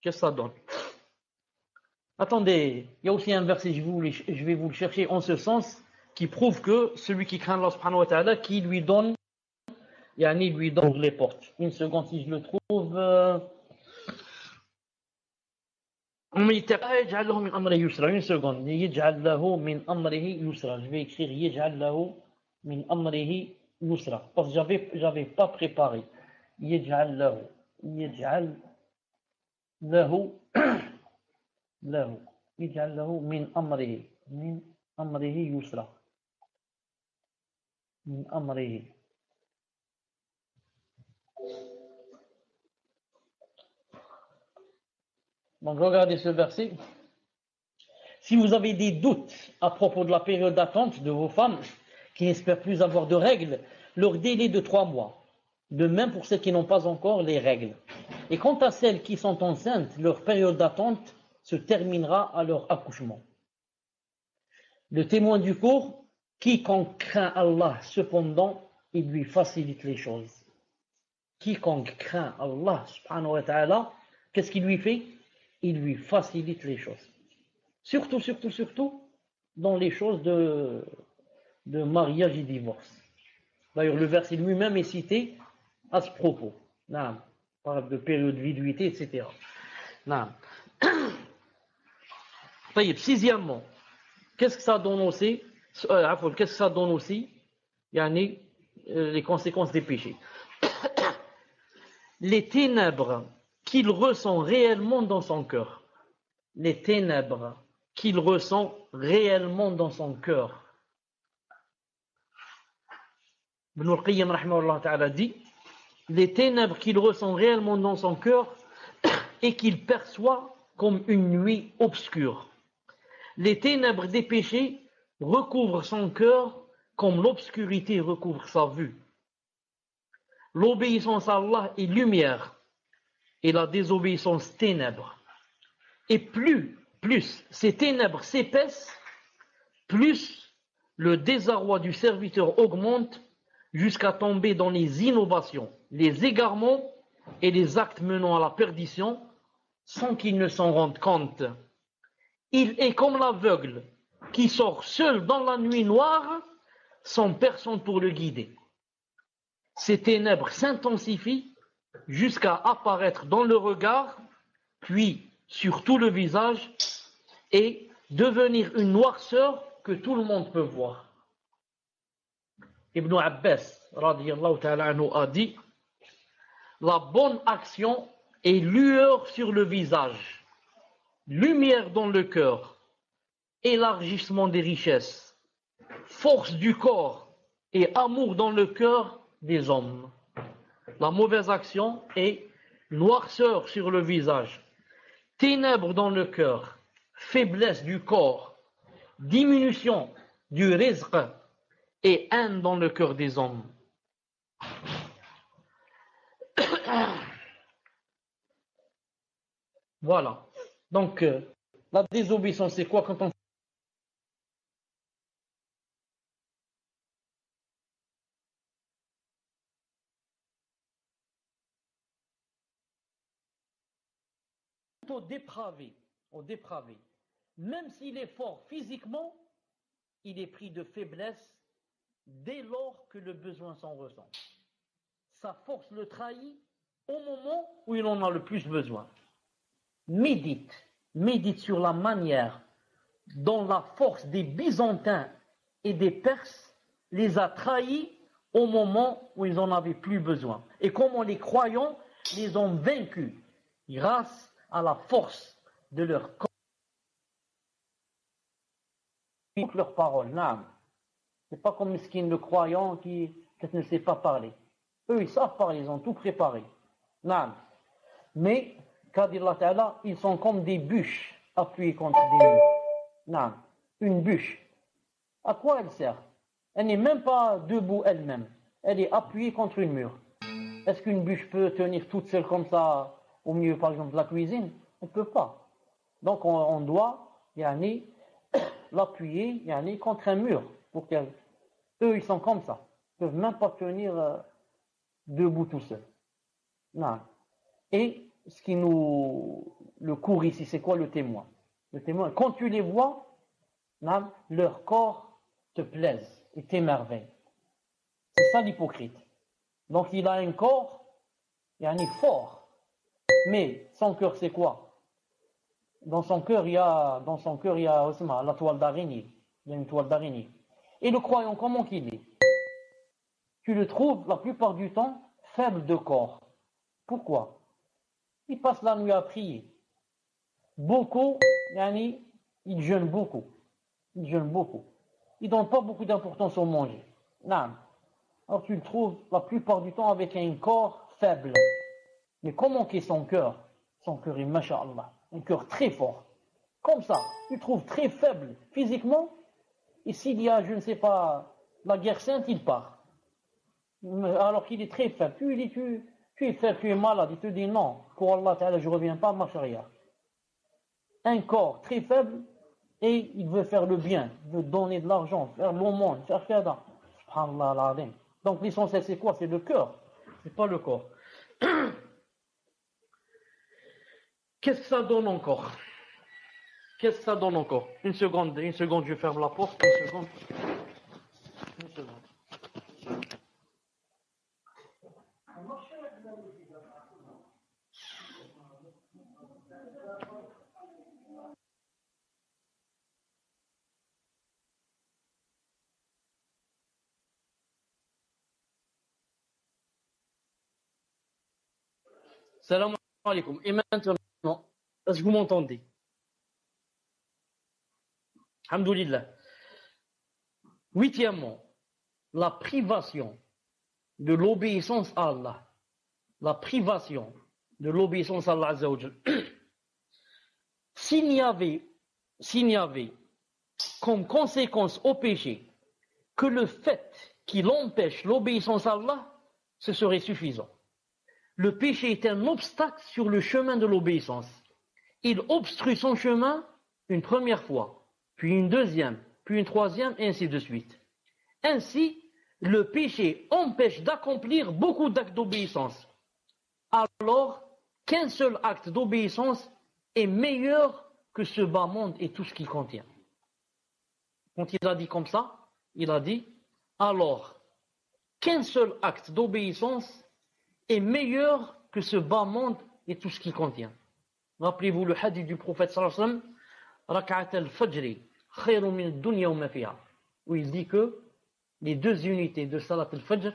Qu'est-ce que ça donne? Attendez, il y a aussi un verset, je vais vous le chercher en ce sens, qui prouve que celui qui craint Allah subhanahu wa ta'ala, qui lui donne, il lui donne les portes. Une seconde si je le trouve. Une seconde. Je vais écrire يجعل له من أمره يسرا. Parce que j'avais pas préparé. يجعل له يجعل له من أمره يسرا. من أمره. Donc regardez ce verset. Si vous avez des doutes à propos de la période d'attente de vos femmes qui n'espèrent plus avoir de règles, leur délai de 3 mois. De même pour ceux qui n'ont pas encore les règles. Et quant à celles qui sont enceintes, leur période d'attente se terminera à leur accouchement. Le témoin du cours, quiconque craint Allah, cependant, il lui facilite les choses. Quiconque craint Allah, subhanahu wa ta'ala, qu'est-ce qu'il lui fait? Il lui facilite les choses. Surtout dans les choses de mariage et divorce. D'ailleurs, le verset lui-même est cité à ce propos. Parle de période de viduité, etc. Sixièmement, qu'est-ce que ça donne aussi? Qu'est-ce que ça donne aussi? Les conséquences des péchés. les ténèbres qu'il ressent réellement dans son cœur. Les ténèbres qu'il ressent réellement dans son cœur. Ibn al-Qayyim rahimahullah ta'ala dit, les ténèbres qu'il ressent réellement dans son cœur et qu'il perçoit comme une nuit obscure. Les ténèbres des péchés recouvrent son cœur comme l'obscurité recouvre sa vue. L'obéissance à Allah est lumière et la désobéissance ténèbres. Et plus ces ténèbres s'épaissent, plus le désarroi du serviteur augmente jusqu'à tomber dans les innovations, les égarements et les actes menant à la perdition sans qu'il ne s'en rende compte. Il est comme l'aveugle qui sort seul dans la nuit noire sans personne pour le guider. Ces ténèbres s'intensifient jusqu'à apparaître dans le regard, puis sur tout le visage, et devenir une noirceur que tout le monde peut voir. Ibn Abbas radiyallahu ta'ala anhu a dit, la bonne action est lueur sur le visage, lumière dans le cœur, élargissement des richesses, force du corps et amour dans le cœur des hommes. La mauvaise action est noirceur sur le visage, ténèbres dans le cœur, faiblesse du corps, diminution du rizq et haine dans le cœur des hommes. Voilà. Donc, la désobéissance, c'est quoi quand on au dépravé. Même s'il est fort physiquement, il est pris de faiblesse dès lors que le besoin s'en ressent. Sa force le trahit au moment où il en a le plus besoin. Médite sur la manière dont la force des Byzantins et des Perses les a trahis au moment où ils en avaient plus besoin. Et comment les croyants les ont vaincus grâce à la force de leur corps. Leurs paroles, non. C'est pas comme Miskin le croyant qui peut-être ne sait pas parler. Eux, ils savent parler, ils ont tout préparé. Non. Mais, qu'a dit Allah Ta'ala, ils sont comme des bûches appuyées contre des murs. Non. Une bûche. À quoi elle sert? Elle n'est même pas debout elle-même. Elle est appuyée contre une mur. Est-ce qu'une bûche peut tenir toute seule comme ça au milieu, par exemple, de la cuisine? Elle ne peut pas. Donc, on doit l'appuyer contre un mur. Pour qu'elle... Eux, ils sont comme ça. Ils ne peuvent même pas tenir debout tout seuls. Non. Et ce qui le court ici, c'est quoi le témoin? Le témoin, quand tu les vois, non, leur corps te plaise et t'émerveille. C'est ça l'hypocrite. Donc il a un corps, fort. Mais son cœur, c'est quoi? Dans son cœur, il y a la toile d'araignée. Il y a une toile d'araignée. Et le croyant, comment qu'il est? Tu le trouves la plupart du temps faible de corps. Pourquoi? Il passe la nuit à prier. Beaucoup, ils jeûnent beaucoup. Ils ne donnent pas beaucoup d'importance au manger. Non. Alors tu le trouves la plupart du temps avec un corps faible. Mais comment qu'est son cœur? Son cœur est, masha'Allah, un cœur très fort. Comme ça, tu le trouves très faible physiquement. Et s'il y a, je ne sais pas, la guerre sainte, il part. Alors qu'il est très faible. Tu es faible, tu es malade. Il te dit non, pour Allah Ta'ala, je ne reviens pas à ma charia. Un corps très faible et il veut faire le bien, il veut donner de l'argent, faire l'aumône, faire ça. Subhanallah al-Azim. Donc l'essentiel c'est quoi? C'est le cœur, c'est pas le corps. Qu'est-ce que ça donne encore? Une seconde, je ferme la porte, une seconde. Salam alaikum. Et maintenant, est-ce que vous m'entendez? Alhamdoulilah. Huitièmement, la privation de l'obéissance à Allah. La privation de l'obéissance à Allah Azza wa Jal. S'il n'y avait comme conséquence au péché que le fait qu'il empêche l'obéissance à Allah, ce serait suffisant. Le péché est un obstacle sur le chemin de l'obéissance. Il obstrue son chemin une première fois, puis une deuxième, puis une troisième, et ainsi de suite. Ainsi, le péché empêche d'accomplir beaucoup d'actes d'obéissance, alors qu'un seul acte d'obéissance est meilleur que ce bas monde et tout ce qu'il contient. Quand il a dit comme ça, il a dit, alors qu'un seul acte d'obéissance est meilleur que ce bas monde et tout ce qu'il contient. Rappelez-vous le hadith du prophète sallallahu alayhi wa sallam, Rak'at al-Fajri, khayrun min ad-dunya wa ma fiha, où il dit que les deux unités de Salat al-Fajr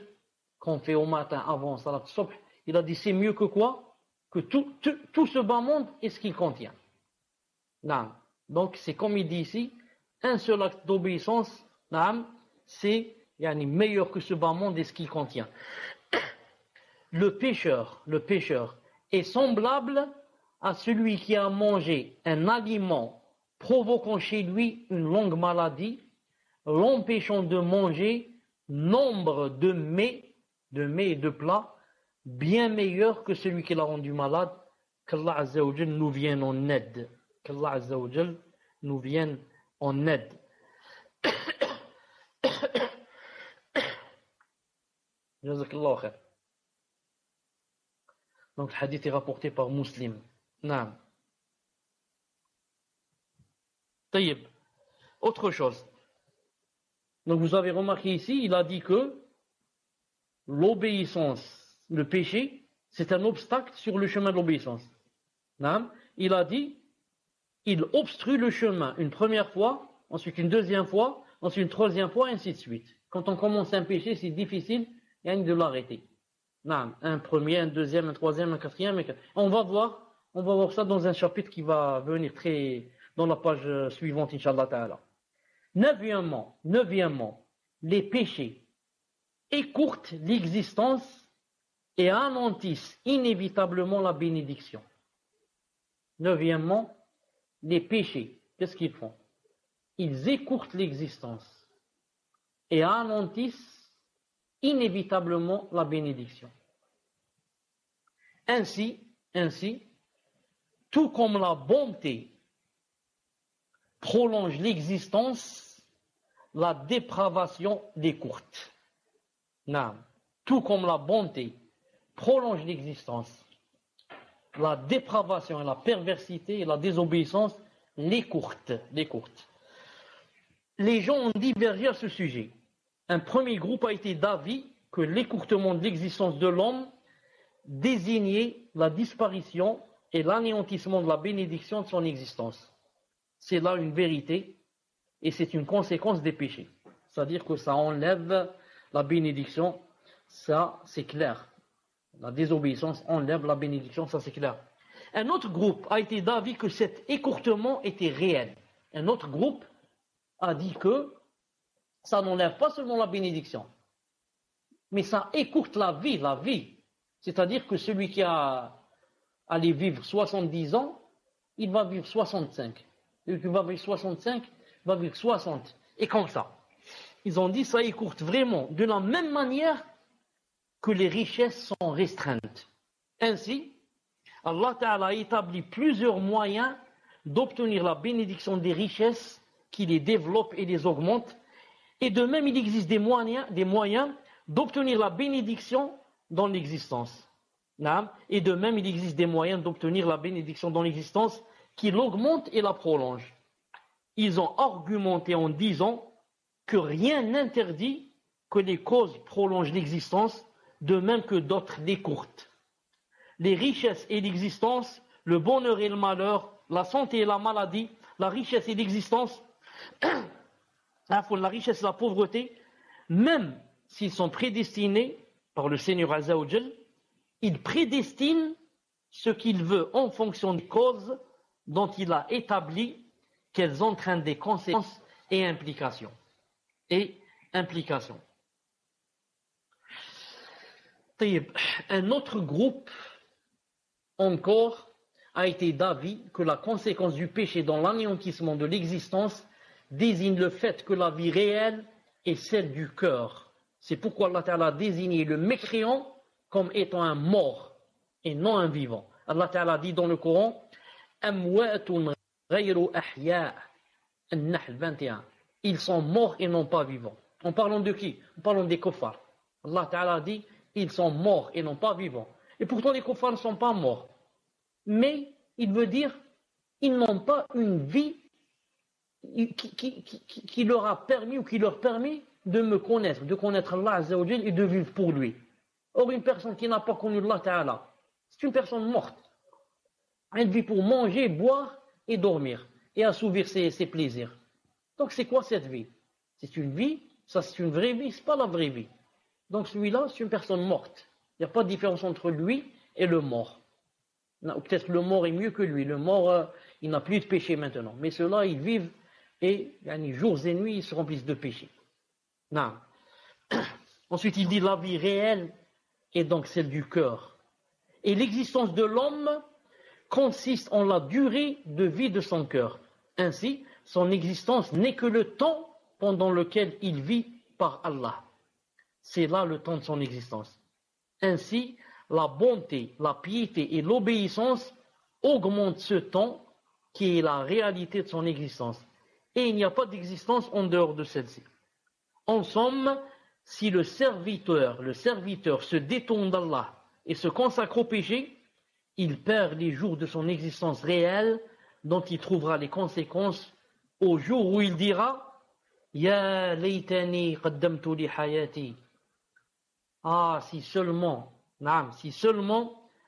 qu'on fait au matin avant Salat al-Subh, il a dit c'est mieux que quoi? Que tout ce bas monde et ce qu'il contient. Non. Donc c'est comme il dit ici, un seul acte d'obéissance, c'est meilleur que ce bas monde et ce qu'il contient. Le pécheur est semblable à celui qui a mangé un aliment provoquant chez lui une longue maladie, l'empêchant de manger nombre de mets et de plats bien meilleurs que celui qui l'a rendu malade. Qu'Allah Azza wa Jal nous vienne en aide. Qu'Allah Azza wa Jal nous vienne en aide. Jazakallahu khair. Donc le hadith est rapporté par Muslim. Naam. Taïb. Autre chose. Donc vous avez remarqué ici, il a dit que l'obéissance, le péché, c'est un obstacle sur le chemin de l'obéissance. Naam. Il a dit, il obstrue le chemin une première fois, ensuite une deuxième fois, ensuite une troisième fois, et ainsi de suite. Quand on commence un péché, c'est difficile de l'arrêter. Un premier, un deuxième, un troisième, un quatrième. On va voir ça dans un chapitre qui va venir dans la page suivante, Inch'Allah Ta'ala. Neuvièmement, les péchés écourtent l'existence et anéantissent inévitablement la bénédiction. Neuvièmement, les péchés, qu'est-ce qu'ils font? Ils écourtent l'existence et anéantissent inévitablement la bénédiction. Ainsi, tout comme la bonté prolonge l'existence, la dépravation l'écourte. Tout comme la bonté prolonge l'existence, la dépravation et la perversité et la désobéissance l'écourtent. Les gens ont divergé à ce sujet. Un premier groupe a été d'avis que l'écourtement de l'existence de l'homme désignait la disparition et l'anéantissement de la bénédiction de son existence. C'est là une vérité et c'est une conséquence des péchés. C'est-à-dire que ça enlève la bénédiction, ça c'est clair. La désobéissance enlève la bénédiction, ça c'est clair. Un autre groupe a été d'avis que cet écourtement était réel. Un autre groupe a dit que ça n'enlève pas seulement la bénédiction, mais ça écourte la vie. C'est-à-dire que celui qui allait vivre 70 ans, il va vivre 65. Celui qui va vivre 65, va vivre 60. Et comme ça. Ils ont dit ça écourte vraiment de la même manière que les richesses sont restreintes. Ainsi, Allah Ta'ala a établi plusieurs moyens d'obtenir la bénédiction des richesses qui les développent et les augmentent. Et de même, il existe des moyens d'obtenir la bénédiction dans l'existence. Et de même, il existe des moyens d'obtenir la bénédiction dans l'existence qui l'augmente et la prolonge. Ils ont argumenté en disant que rien n'interdit que les causes prolongent l'existence, de même que d'autres l'écourtent. Les richesses et l'existence, le bonheur et le malheur, la santé et la maladie, la richesse et l'existence, la richesse et la pauvreté, même s'ils sont prédestinés par le Seigneur Azza wa Jal, il prédestine ce qu'il veut en fonction des causes dont il a établi qu'elles entraînent des conséquences et implications. Un autre groupe encore a été d'avis que la conséquence du péché dans l'anéantissement de l'existence désigne le fait que la vie réelle est celle du cœur. C'est pourquoi Allah Ta'ala a désigné le mécréant comme étant un mort et non un vivant. Allah Ta'ala dit dans le Coran Amwatun ghayru ahya, An-Nahl 21. Ils sont morts et non pas vivants. En parlant de qui? En parlant des kuffars. Allah Ta'ala dit ils sont morts et non pas vivants. Et pourtant les kuffars ne sont pas morts. Mais il veut dire ils n'ont pas une vie qui leur a permis ou qui leur permet de me connaître, de connaître Allah Azza wa Jal et de vivre pour lui. Or une personne qui n'a pas connu Allah Ta'ala, c'est une personne morte. Elle vit pour manger, boire et dormir et assouvir ses plaisirs. Donc c'est quoi cette vie? C'est une vie, ça c'est une vraie vie, c'est pas la vraie vie. Donc celui-là, c'est une personne morte. Il n'y a pas de différence entre lui et le mort. Ou peut-être le mort est mieux que lui. Le mort, il n'a plus de péché maintenant. Mais ceux-là, ils vivent et jours et nuits, ils se remplissent de péché. Non. Ensuite, il dit la vie réelle est donc celle du cœur. Et l'existence de l'homme consiste en la durée de vie de son cœur. Ainsi, son existence n'est que le temps pendant lequel il vit par Allah. C'est là le temps de son existence. Ainsi, la bonté, la piété et l'obéissance augmentent ce temps qui est la réalité de son existence. Et il n'y a pas d'existence en dehors de celle-ci. En somme, si le serviteur se détourne d'Allah et se consacre au péché, il perd les jours de son existence réelle dont il trouvera les conséquences au jour où il dira « Ya laytani qaddamtu li hayati » Ah, si seulement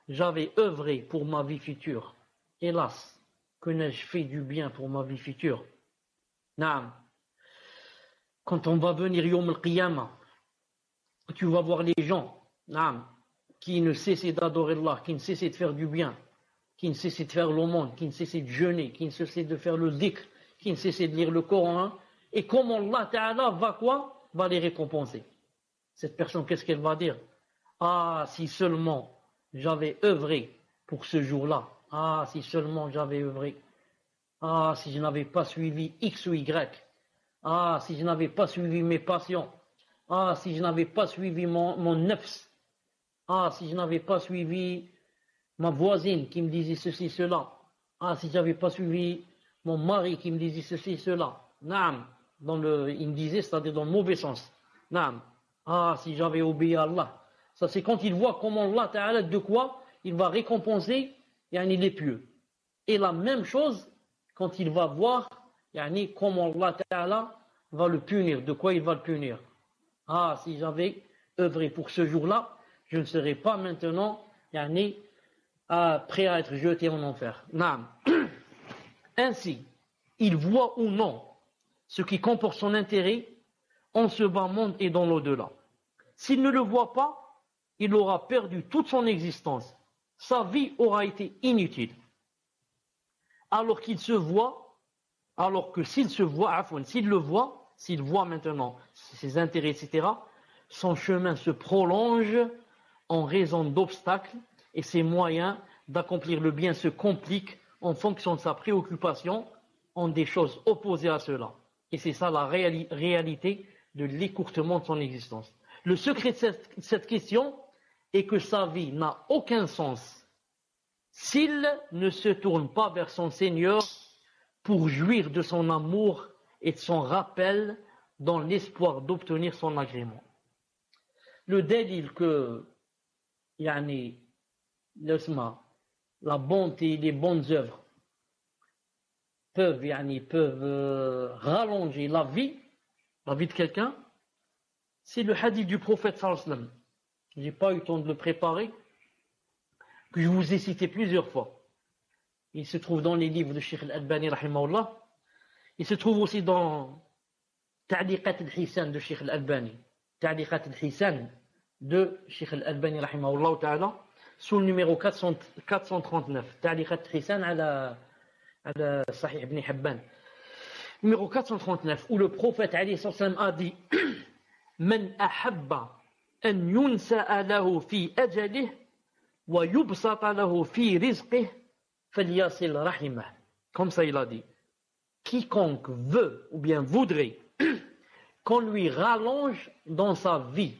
j'avais œuvré pour ma vie future. Hélas, que n'ai-je fait du bien pour ma vie future? Naam. Quand on va venir Yom al-Qiyamah, tu vas voir les gens, naam, qui ne cessaient d'adorer Allah, qui ne cessaient de faire du bien, qui ne cessaient de faire l'aumône, qui ne cessaient de jeûner, qui ne cessaient de faire le dhikr, qui ne cessaient de lire le Coran, et comment Allah Ta'ala va les récompenser. Cette personne, qu'est-ce qu'elle va dire? Ah, si seulement j'avais œuvré pour ce jour-là. Ah, si seulement j'avais œuvré. Ah, si je n'avais pas suivi X ou Y. Ah, si je n'avais pas suivi mes passions. Ah, si je n'avais pas suivi mon nefs. Ah, si je n'avais pas suivi ma voisine qui me disait ceci, cela. Ah, si j'avais pas suivi mon mari qui me disait ceci, cela. Naam. Il me disait, c'est-à-dire dans le mauvais sens. Naam. Ah, si j'avais obéi à Allah. Ça, c'est quand il voit comment Allah Ta'ala, de quoi il va récompenser les pieux. Et la même chose, quand il va voir comment Allah Ta'ala va le punir, de quoi il va le punir. Ah, si j'avais œuvré pour ce jour-là, je ne serais pas maintenant prêt à être jeté en enfer. Naam. Ainsi, il voit ou non ce qui comporte son intérêt en ce bas monde et dans l'au-delà. S'il ne le voit pas, il aura perdu toute son existence. Sa vie aura été inutile. Alors que s'il voit maintenant ses intérêts, etc., son chemin se prolonge en raison d'obstacles et ses moyens d'accomplir le bien se compliquent en fonction de sa préoccupation en des choses opposées à cela. Et c'est ça la réalité de l'écourtement de son existence. Le secret de cette question est que sa vie n'a aucun sens s'il ne se tourne pas vers son Seigneur pour jouir de son amour et de son rappel dans l'espoir d'obtenir son agrément. Le dalil que la bonté et les bonnes œuvres peuvent rallonger la vie de quelqu'un, c'est le hadith du prophète sallallahu alayhi wa sallam. Je n'ai pas eu le temps de le préparer, que je vous ai cité plusieurs fois. Il se trouve dans les livres de Cheikh Al-Albani rahimahullah. Il se trouve aussi dans Ta'liqat al-Hisan de Cheikh Al-Albani. Ta'liqat al-Hisan de Cheikh Al-Albani rahimahullah ta'ala. sous le numéro 439. تعليقات حسان على صحيح ابن حبان. Numéro 439, où le prophète alayhi salam a dit من أحب أن ينسأ له في أجله ويبسط له في رزقه فليصل رحمه. Comme ça il a dit. Quiconque veut ou bien voudrait qu'on lui rallonge dans sa vie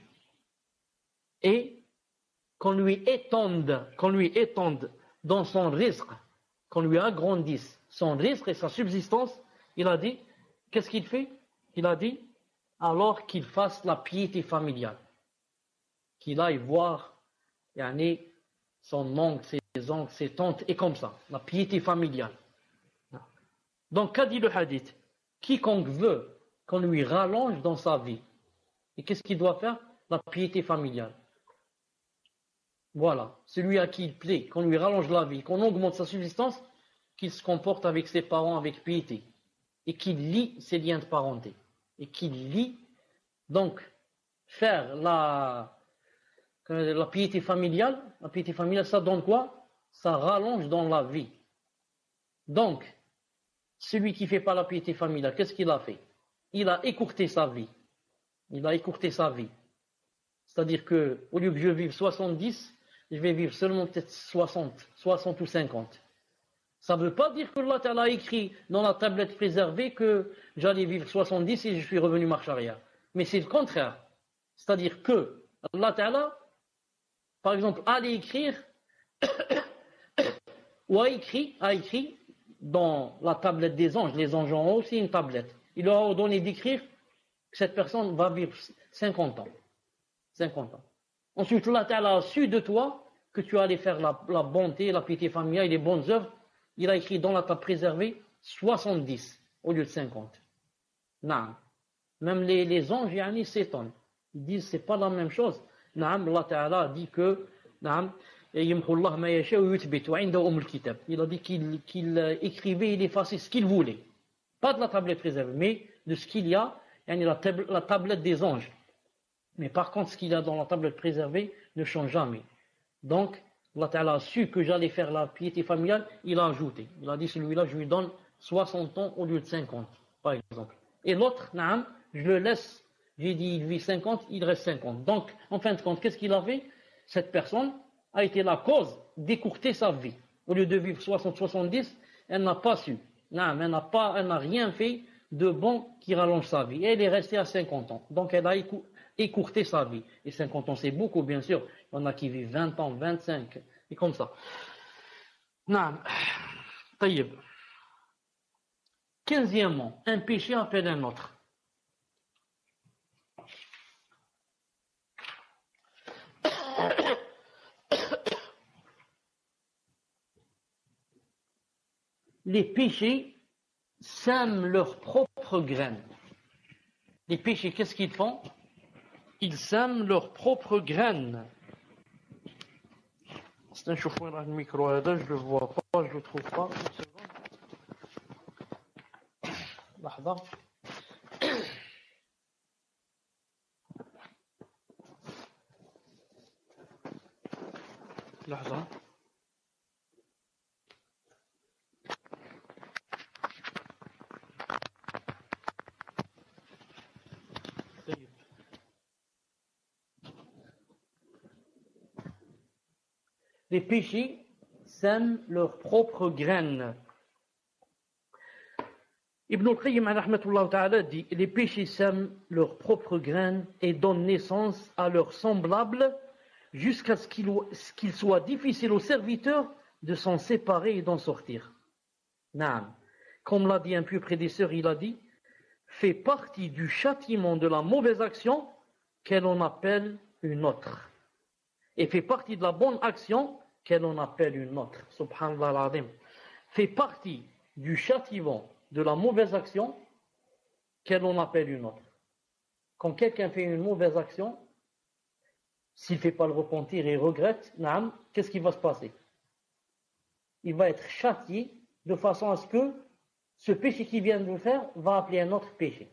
et qu'on lui étende dans son risque, qu'on lui agrandisse son risque et sa subsistance, il a dit, qu'est-ce qu'il fait? Il a dit, alors qu'il fasse la piété familiale, qu'il aille voir son oncle, ses oncles, ses tantes, et comme ça, la piété familiale. Donc, qu'a dit le hadith? Quiconque veut qu'on lui rallonge dans sa vie, et qu'est-ce qu'il doit faire? La piété familiale. Voilà, celui à qui il plaît, qu'on lui rallonge la vie, qu'on augmente sa subsistance, qu'il se comporte avec ses parents avec piété, et qu'il lie ses liens de parenté, et qu'il lie, donc, faire la piété familiale, ça donne quoi? Ça rallonge dans la vie. Donc, celui qui ne fait pas la piété familiale, qu'est-ce qu'il a fait? Il a écourté sa vie. C'est-à-dire que, au lieu que je vive 70, je vais vivre seulement peut-être 60 ou 50. Ça ne veut pas dire que Allah Ta'ala a écrit dans la tablette préservée que j'allais vivre 70 et je suis revenu marche arrière. Mais c'est le contraire. C'est-à-dire que Allah Ta'ala, par exemple, allait écrire ou a écrit dans la tablette des anges. Les anges ont aussi une tablette. Il leur a donné d'écrire que cette personne va vivre 50 ans. 50 ans. Ensuite, Allah Ta'ala a su de toi que tu allais faire la bonté, la piété familiale et les bonnes œuvres. Il a écrit dans la table préservée 70 au lieu de 50. Non. Même les anges, ils s'étonnent. Ils disent c'est pas la même chose. Non, Allah Ta'ala a dit que il a dit qu'il écrivait, il effaçait ce qu'il voulait. Pas de la tablette préservée, mais de ce qu'il y a, la tablette des anges. Mais par contre, ce qu'il y a dans la tablette préservée ne change jamais. Donc, Allah Ta'ala a su que j'allais faire la piété familiale, il a ajouté. Il a dit, celui-là, je lui donne 60 ans au lieu de 50, par exemple. Et l'autre, je le laisse, j'ai dit, il vit 50, il reste 50. Donc, en fin de compte, qu'est-ce qu'il a fait? Cette personne a été la cause d'écourter sa vie. Au lieu de vivre 60-70, elle n'a pas su. Elle n'a rien fait de bon qui rallonge sa vie. Et elle est restée à 50 ans. Donc, elle a écourté sa vie. Et 50 ans, c'est beaucoup, bien sûr. Il y en a qui vivent 20 ans, 25, et comme ça. Taïeb. 15e, un péché appelle un autre. Les péchés sèment leurs propres graines. Les péchés, qu'est-ce qu'ils font? Ils sèment leurs propres graines. C'est un chauffeur dans le micro, je ne le vois pas, je ne le trouve pas. Une seconde. لحظة. لحظة. Les péchés sèment leurs propres graines. Ibn al-Qayyim rahmatullah ta'ala dit, les péchés sèment leurs propres graines et donnent naissance à leurs semblables jusqu'à ce qu'il soit difficile aux serviteurs de s'en séparer et d'en sortir. Naam. Comme l'a dit un pieux prédécesseur, il a dit, fait partie du châtiment de la mauvaise action qu'elle en appelle une autre. Et fait partie de la bonne action qu'elle en appelle une autre. Subhanallah al-Azim. Fait partie du châtiment de la mauvaise action qu'elle en appelle une autre. Quand quelqu'un fait une mauvaise action, s'il ne fait pas le repentir et regrette, qu'est-ce qui va se passer? Il va être châtié de façon à ce que ce péché qu'il vient de faire va appeler un autre péché.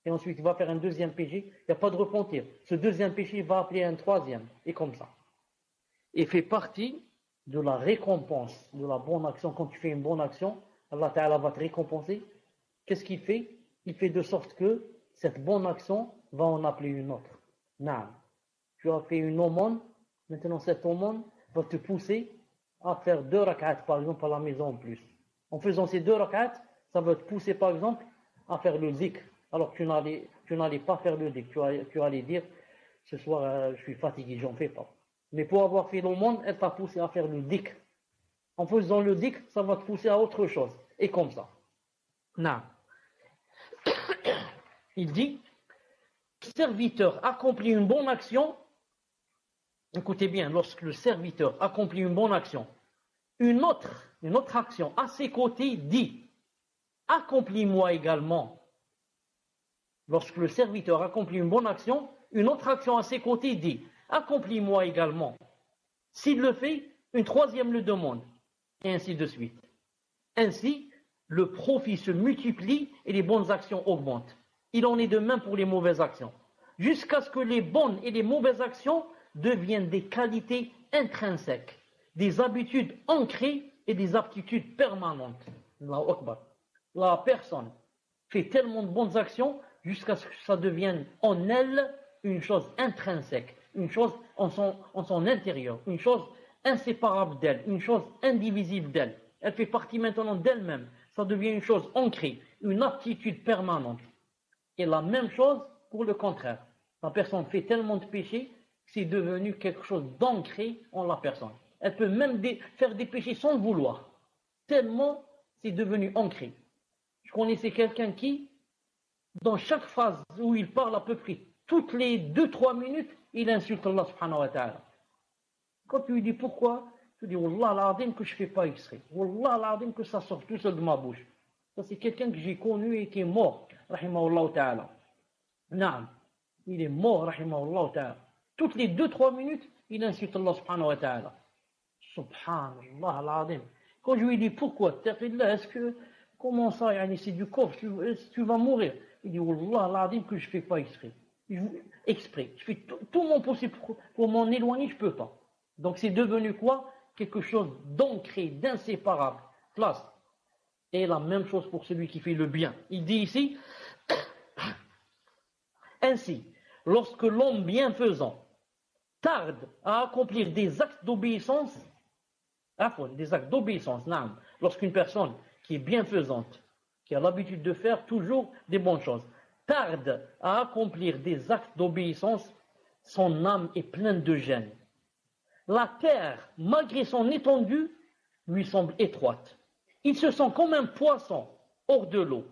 Et ensuite, il va faire un deuxième péché. Il n'y a pas de repentir. Ce deuxième péché va appeler un troisième. Et comme ça. et fait partie de la récompense de la bonne action. Quand tu fais une bonne action, Allah Ta'ala va te récompenser. Qu'est-ce qu'il fait? Il fait de sorte que cette bonne action va en appeler une autre. Naam. Tu as fait une aumône, maintenant cette aumône va te pousser à faire 2 rak'at par exemple à la maison en plus. En faisant ces 2 rak'at, ça va te pousser par exemple à faire le dhikr, alors que tu n'allais pas faire le dhikr. Tu allais dire, ce soir je suis fatigué, j'en fais pas. Mais pour avoir fait l'aumône, elle t'a poussé à faire le dhikr. En faisant le dhikr, ça va te pousser à autre chose. Et comme ça. Non. Il dit, le serviteur accomplit une bonne action. Écoutez bien, lorsque le serviteur accomplit une bonne action, une autre action à ses côtés dit, accomplis-moi également. Lorsque le serviteur accomplit une bonne action, une autre action à ses côtés dit, accomplis-moi également. S'il le fait, une troisième le demande, et ainsi de suite. Ainsi, le profit se multiplie et les bonnes actions augmentent. Il en est de même pour les mauvaises actions. Jusqu'à ce que les bonnes et les mauvaises actions deviennent des qualités intrinsèques, des habitudes ancrées et des aptitudes permanentes. Allahu Akbar. La personne fait tellement de bonnes actions jusqu'à ce que ça devienne en elle une chose intrinsèque, une chose en son intérieur, une chose inséparable d'elle, une chose indivisible d'elle. Elle fait partie maintenant d'elle-même. Ça devient une chose ancrée, une aptitude permanente. Et la même chose pour le contraire. La personne fait tellement de péchés que c'est devenu quelque chose d'ancré en la personne. Elle peut même faire des péchés sans le vouloir. Tellement c'est devenu ancré. Je connaissais quelqu'un qui, dans chaque phrase où il parle à peu près, toutes les 2-3 minutes, il insulte Allah subhanahu wa ta'ala. Quand tu lui dis pourquoi, tu dis Wallah l'azim que je ne fais pas exprès. Wallah l'azim que ça sort tout seul de ma bouche. Ça c'est quelqu'un que j'ai connu et qui est mort, rahimahullah ta'ala. Naam, il est mort, rahimahullah ta'ala. Toutes les 2-3 minutes, il insulte Allah subhanahu wa ta'ala. Subhanallah l'azim. Quand je lui dis pourquoi, est-ce que, comment ça, c'est du corps, tu vas mourir. Il dit Wallah l'azim que je ne fais pas exprès. Je fais tout mon possible pour m'en éloigner, je ne peux pas. Donc c'est devenu quoi? Quelque chose d'ancré, d'inséparable. Place. Et la même chose pour celui qui fait le bien. Il dit ici, ainsi, lorsque l'homme bienfaisant tarde à accomplir des actes d'obéissance, lorsqu'une personne qui est bienfaisante, qui a l'habitude de faire toujours des bonnes choses, tarde à accomplir des actes d'obéissance, son âme est pleine de gêne. La terre, malgré son étendue, lui semble étroite. Il se sent comme un poisson hors de l'eau,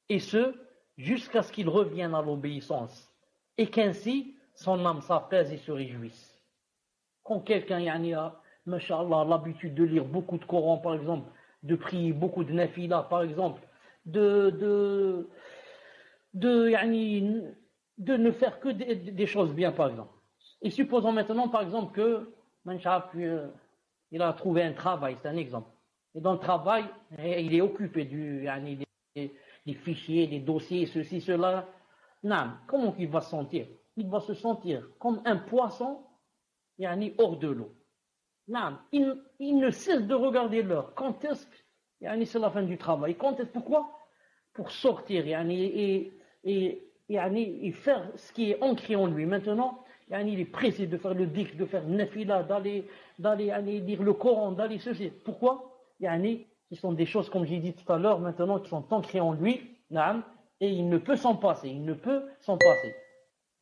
et ce, jusqu'à ce qu'il revienne à l'obéissance, et qu'ainsi son âme s'apaise et se réjouisse. Quand quelqu'un a, mashallah, l'habitude de lire beaucoup de Coran, par exemple, de prier beaucoup de nafila, par exemple, de ne faire que des choses bien, par exemple. Et supposons maintenant, par exemple, que il a trouvé un travail, c'est un exemple. Et dans le travail, il est occupé des fichiers, des dossiers, ceci, cela. Non, comment il va se sentir? Il va se sentir comme un poisson hors de l'eau. Non, il ne cesse de regarder l'heure. Quand est-ce que c'est la fin du travail? Quand est-ce, pourquoi? Pour sortir et faire ce qui est ancré en lui. Maintenant, il est pressé de faire le dhikr, de faire nafila, d'aller lire le Coran, d'aller ceci. Pourquoi? Ce sont des choses, comme j'ai dit tout à l'heure, maintenant, qui sont ancrées en lui, et il ne peut s'en passer,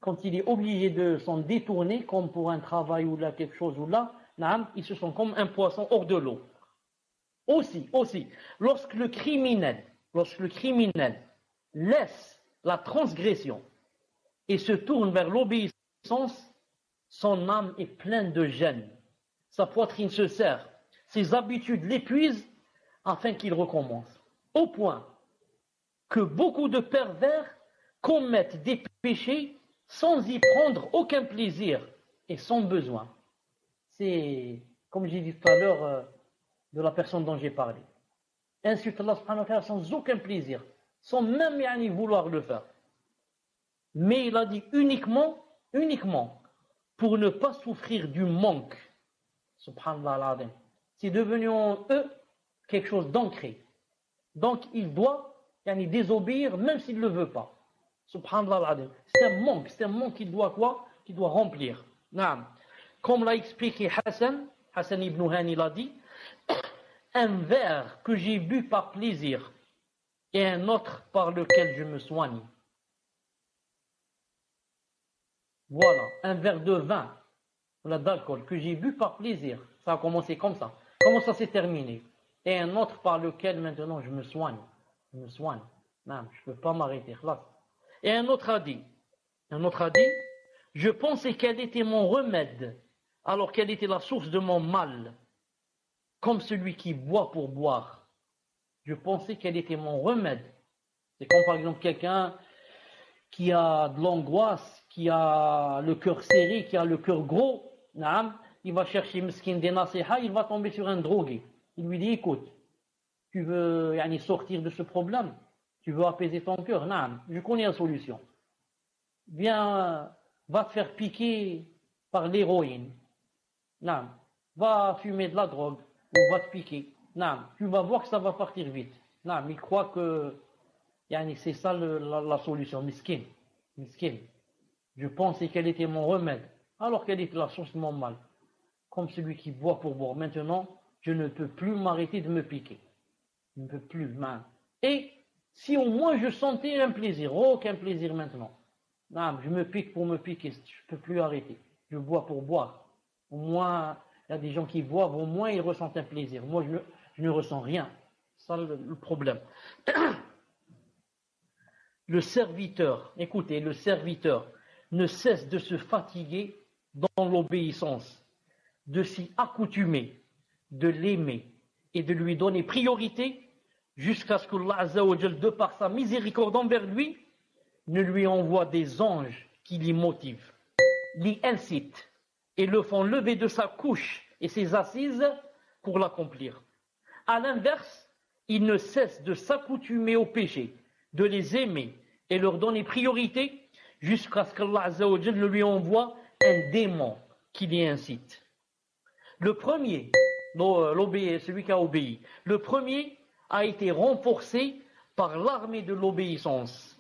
Quand il est obligé de s'en détourner, comme pour un travail ou là, quelque chose ou là, il se sent comme un poisson hors de l'eau. Aussi, lorsque le criminel laisse la transgression et se tourne vers l'obéissance, son âme est pleine de gêne. Sa poitrine se serre, ses habitudes l'épuisent afin qu'il recommence. Au point que beaucoup de pervers commettent des péchés sans y prendre aucun plaisir et sans besoin. C'est, comme j'ai dit tout à l'heure, de la personne dont j'ai parlé. Insulte Allah subhanahu wa ta'ala sans aucun plaisir, sans même vouloir le faire. Mais il a dit uniquement pour ne pas souffrir du manque Subhanallah al-Azim. C'est devenu en eux quelque chose d'ancré. Donc il doit désobéir même s'il ne le veut pas. Subhanallah al-Azim. C'est un manque qu'il doit quoi? Qu'il doit remplir. Naam. Comme l'a expliqué Hassan ibn Hani l'a dit, un verre que j'ai bu par plaisir et un autre par lequel je me soigne. Voilà, un verre de vin, d'alcool que j'ai bu par plaisir. Ça a commencé comme ça. Comment ça s'est terminé? Et un autre par lequel maintenant je me soigne. Je me soigne. Non, je ne peux pas m'arrêter. Là. Et un autre a dit, je pensais qu'elle était mon remède, alors qu'elle était la source de mon mal, comme celui qui boit pour boire. Je pensais qu'elle était mon remède. C'est comme par exemple quelqu'un qui a de l'angoisse, qui a le cœur serré, qui a le cœur gros, il va chercher miskin des nasiha, il va tomber sur un drogué. Il lui dit, écoute, tu veux sortir de ce problème, tu veux apaiser ton cœur, je connais la solution. Viens, va te faire piquer par l'héroïne. Va fumer de la drogue, ou va te piquer. Tu vas voir que ça va partir vite. Il croit que c'est ça la solution. Miskin. Je pensais qu'elle était mon remède, alors qu'elle était la source de mon mal. Comme celui qui boit pour boire. Maintenant, je ne peux plus m'arrêter de me piquer. Je ne peux plus. Et si au moins je sentais un plaisir, aucun plaisir maintenant. Je me pique pour me piquer, je ne peux plus arrêter. Je bois pour boire. Au moins, il y a des gens qui boivent, au moins ils ressentent un plaisir. Moi, je ne ressens rien. C'est ça le problème. Le serviteur, écoutez, le serviteur ne cesse de se fatiguer dans l'obéissance, de s'y accoutumer, de l'aimer et de lui donner priorité jusqu'à ce que Allah Azza wa Jal, de par sa miséricorde envers lui, ne lui envoie des anges qui l'y motivent, l'y incitent et le font lever de sa couche et ses assises pour l'accomplir. À l'inverse, il ne cesse de s'accoutumer aux péchés, de les aimer et leur donner priorité jusqu'à ce qu'Allah Azza wa Jal ne lui envoie un démon qui l'y incite. Le premier, celui qui a obéi, le premier a été renforcé par l'armée de l'obéissance,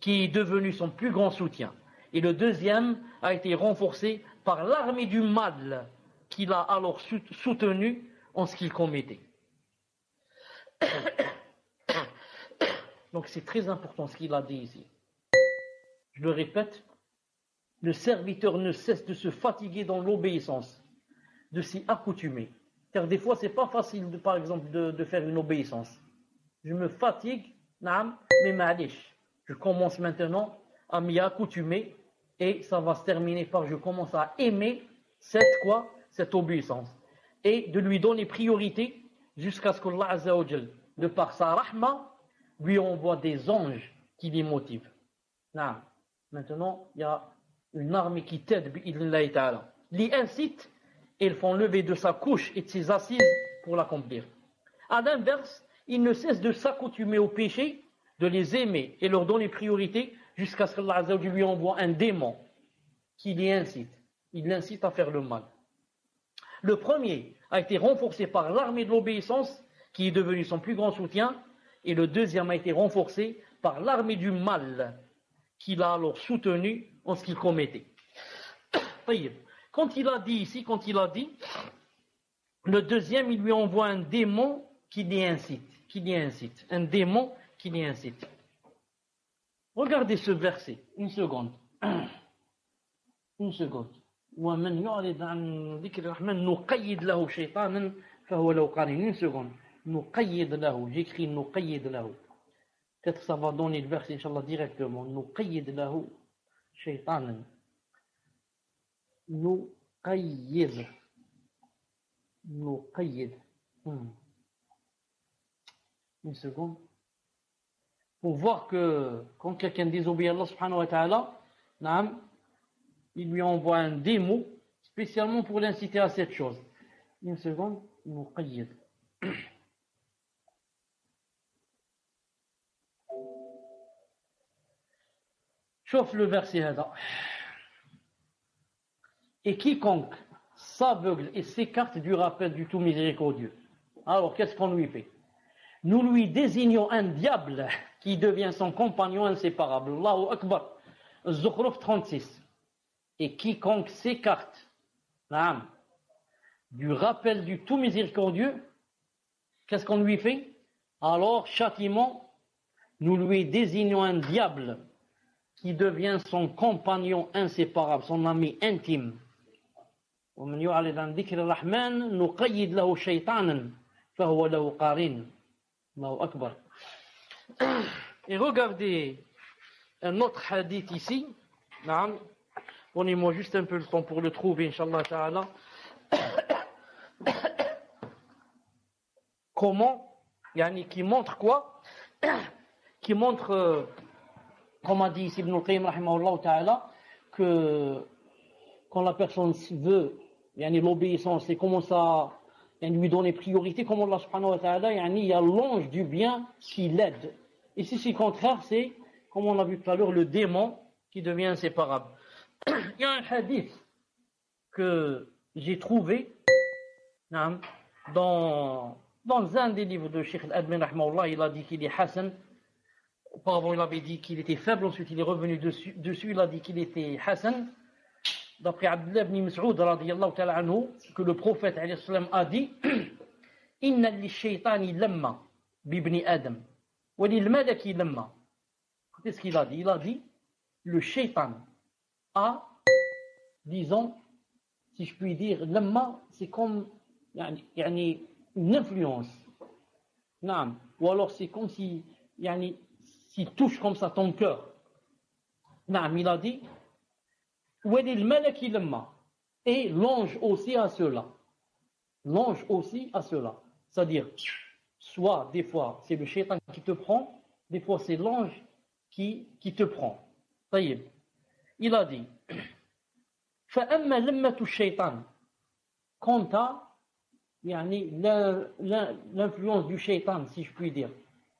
qui est devenue son plus grand soutien. Et le deuxième a été renforcé par l'armée du mal, qu'il a alors soutenu en ce qu'il commettait. Donc c'est très important ce qu'il a dit ici. Je le répète, le serviteur ne cesse de se fatiguer dans l'obéissance, de s'y accoutumer. Car des fois, c'est pas facile, par exemple, de faire une obéissance. Je me fatigue, mais ma'alish. Je commence maintenant à m'y accoutumer et ça va se terminer par je commence à aimer cette obéissance. Et de lui donner priorité jusqu'à ce qu'Allah Azza wa Jal, de par sa rahma, lui envoie des anges qui les motivent. Maintenant, il y a une armée qui t'aide, bi'idhnillahi ta'ala. Les incite et ils font lever de sa couche et de ses assises pour l'accomplir. À l'inverse, il ne cesse de s'accoutumer au péché, de les aimer et leur donner priorité jusqu'à ce qu'Allah Azza wa Jal lui envoie un démon qui les incite. Il l'incite à faire le mal. Le premier a été renforcé par l'armée de l'obéissance qui est devenue son plus grand soutien, et le deuxième a été renforcé par l'armée du mal qu'il a alors soutenu en ce qu'il commettait. Quand il a dit, le deuxième, il lui envoie un démon qui l'y incite. Un démon qui l'y incite. Regardez ce verset, une seconde. ومن يعرض عن ذكر الرحمن نقيد له شيطانا فهو له قرين. Une seconde. نقيد له. J'écris نقيد له. Peut-être ça va donner le verset, Inch'Allah, directement. نقيد له شيطانا. نقيد. Une seconde. Pour voir que quand quelqu'un désobéit à Allah subhanahu wa ta'ala, il lui envoie un démon spécialement pour l'inciter à cette chose. Une seconde. نقيد. Chauffe le verset هذا. Et quiconque s'aveugle et s'écarte du rappel du tout miséricordieux. Alors, qu'est-ce qu'on lui fait? Nous lui désignons un diable qui devient son compagnon inséparable. Allahu Akbar. Zukhruf 36. Et quiconque s'écarte du rappel du tout miséricordieux, qu'est-ce qu'on lui fait? Alors, châtiment, nous lui désignons un diable qui devient son compagnon inséparable, son ami intime. ومن يعرض عن ذكر الرحمن نقيد له شيطانا فهو له قارين. Allahu Akbar. Et regardez un autre hadith ici. Donnez-moi juste un peu le temps pour le trouver, Inch'Allah Ta'ala. Comment, qui montre quoi? Qui montre, comme a dit Ibn al-Qayyim rahimahullah ta'ala, que quand la personne veut l'obéissance et commence à lui donner priorité, comme Allah subhanahu wa ta'ala, il y a l'ange du bien qui l'aide. Et si c'est le contraire, c'est, comme on a vu tout à l'heure, le démon qui devient inséparable. Il y a un hadith que j'ai trouvé dans un des livres de Cheikh Al-Admin rahimahullah. Il a dit qu'il est Hassan. Auparavant, il avait dit qu'il était faible. Ensuite, il est revenu dessus. Il a dit qu'il était Hassan. D'après Abdullah ibn Mas'ud radiyallahu ta'ala anhu, que le prophète alayhi salam a dit Inna li-shaytani lamma bibni Adam wa lil-malaki lamma. Qu'est-ce qu'il a dit? Il a dit le shaytan a, disons, si je puis dire, lamma, c'est comme une influence. Ou alors c'est comme si s'il touche comme ça ton cœur. Il a dit et l'ange aussi à cela. L'ange aussi à cela. C'est-à-dire, soit des fois c'est le shaitan qui te prend, des fois c'est l'ange qui te prend. طيب. Il a dit فأما لمة الشيطان quant à l'influence du shaitan, si je puis dire,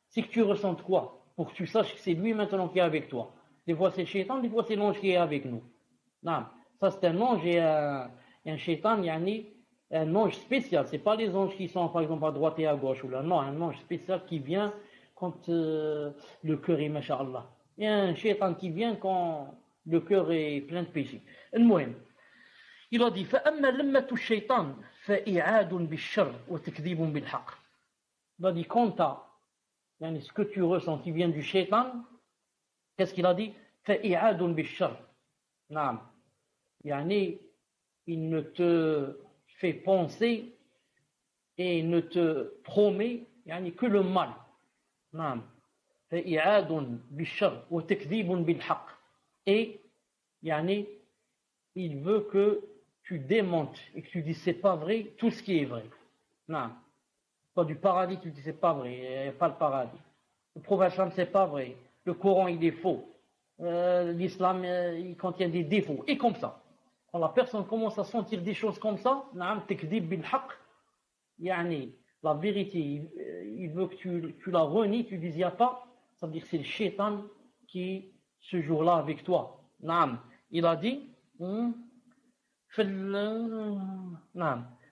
c'est que tu ressens quoi? Pour que tu saches que c'est lui maintenant qui est avec toi. Des fois c'est le shaitan, des fois c'est l'ange qui est avec nous. Non, ça c'est un ange et un shaitan, un ange spécial. C'est pas les anges qui sont par exemple à droite et à gauche ou là. Non, un ange spécial qui vient quand le cœur est masha'Allah. Et un shaitan qui vient quand le cœur est plein de péchés. المهم, il a dit فأما لمة الشيطان فإعاد بالشر وتكذيب بالحق. Il a dit quant à ce que tu ressens qui vient du shaitan, qu'est-ce qu'il a dit? فإعاد بالشر. نعم. Il ne te fait penser et ne te promet que le mal. نعم. فإعاد بالشر وتكذيب بالحق. Et il veut que tu démontes et que tu dis c'est pas vrai tout ce qui est vrai. Non. Pas du paradis, tu dis c'est pas vrai, il n'y a pas le paradis. Le prophète c'est pas vrai. Le Coran il est faux. L'islam il contient des défauts. Et comme ça. Quand la personne commence à sentir des choses comme ça, la vérité, il veut que tu la renies, tu dis il n'y a pas, ça veut dire que c'est le shaitan qui est ce jour-là avec toi. Il a dit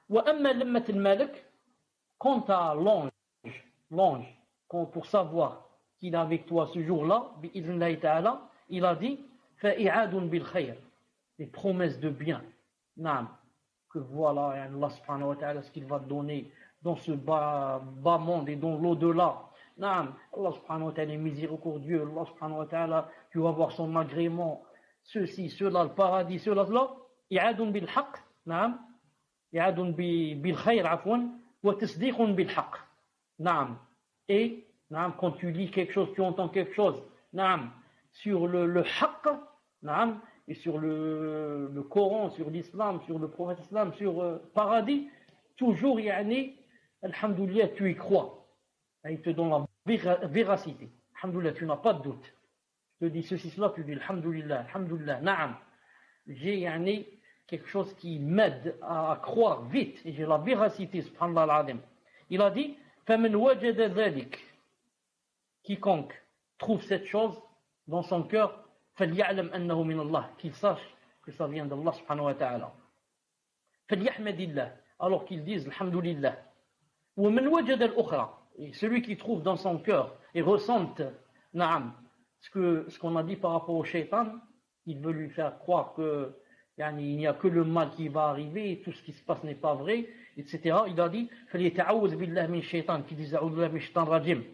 وأما لمة الملك quant à l'ange pour savoir qu'il est avec toi ce jour-là il a dit فإعاد بالخير, les promesses de bien, que voilà Allah subhanahu wa ta'ala ce qu'il va te donner dans ce bas monde et dans l'au-delà. Allah subhanahu wa ta'ala est miséricordieux. Allah subhanahu wa ta'ala, tu vas voir son agrément, ceci, cela, le paradis, cela, cela. إعاد بالحق, إعاد بالخير عفوا, وتصديق بالحق. Et quand tu lis quelque chose, tu entends quelque chose, sur le haqq, et sur le Coran, sur l'islam, sur le prophète islam, sur paradis, toujours alhamdoulilah, tu y crois. Et il te donne la véracité. Alhamdoulilah, tu n'as pas de doute. Je te dis ceci, cela, tu dis alhamdoulilah, alhamdoulilah, na'am. J'ai quelque chose qui m'aide à croire vite, et j'ai la véracité, subhanallah al-azim. Il a dit, فَمَنْ وَجَدَ ذَلِكَ, quiconque trouve cette chose dans son cœur, فَلْيَعْلَمْ أَنَّهُ مِنَ اللَّهِ, qu'il sache que ça vient d'Allah subhanahu wa ta'ala. فليحمد الله, alors qu'ils disent alhamdulillah. ومن وجد الأخرى, et celui qui trouve dans son cœur et ressente naam, ce qu'on a dit par rapport au shaitan, il veut lui faire croire que il n'y a que le mal qui va arriver et tout ce qui se passe n'est pas vrai, etc. Il a dit فليتعوذ بالله من الشيطان, qui disent أعوذ بالله من الشيطان الرجيم,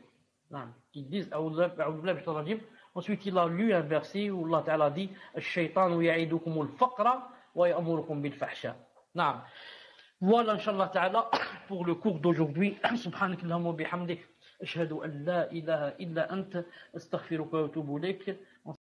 qui disent أعوذ بالله من الشيطان الرجيم. Ensuite il a lu un verset où Allah Ta'ala dit الشيطان يعيدكم الفقر ويأمركم بالفحشاء. نعم. Voilà, Inch'Allah Ta'ala, pour le cours d'aujourd'hui. Subhanak Allahumma bihamdik. Ashhadu an la ilaha illa anta. Astaghfiruka wa atubu ilayk.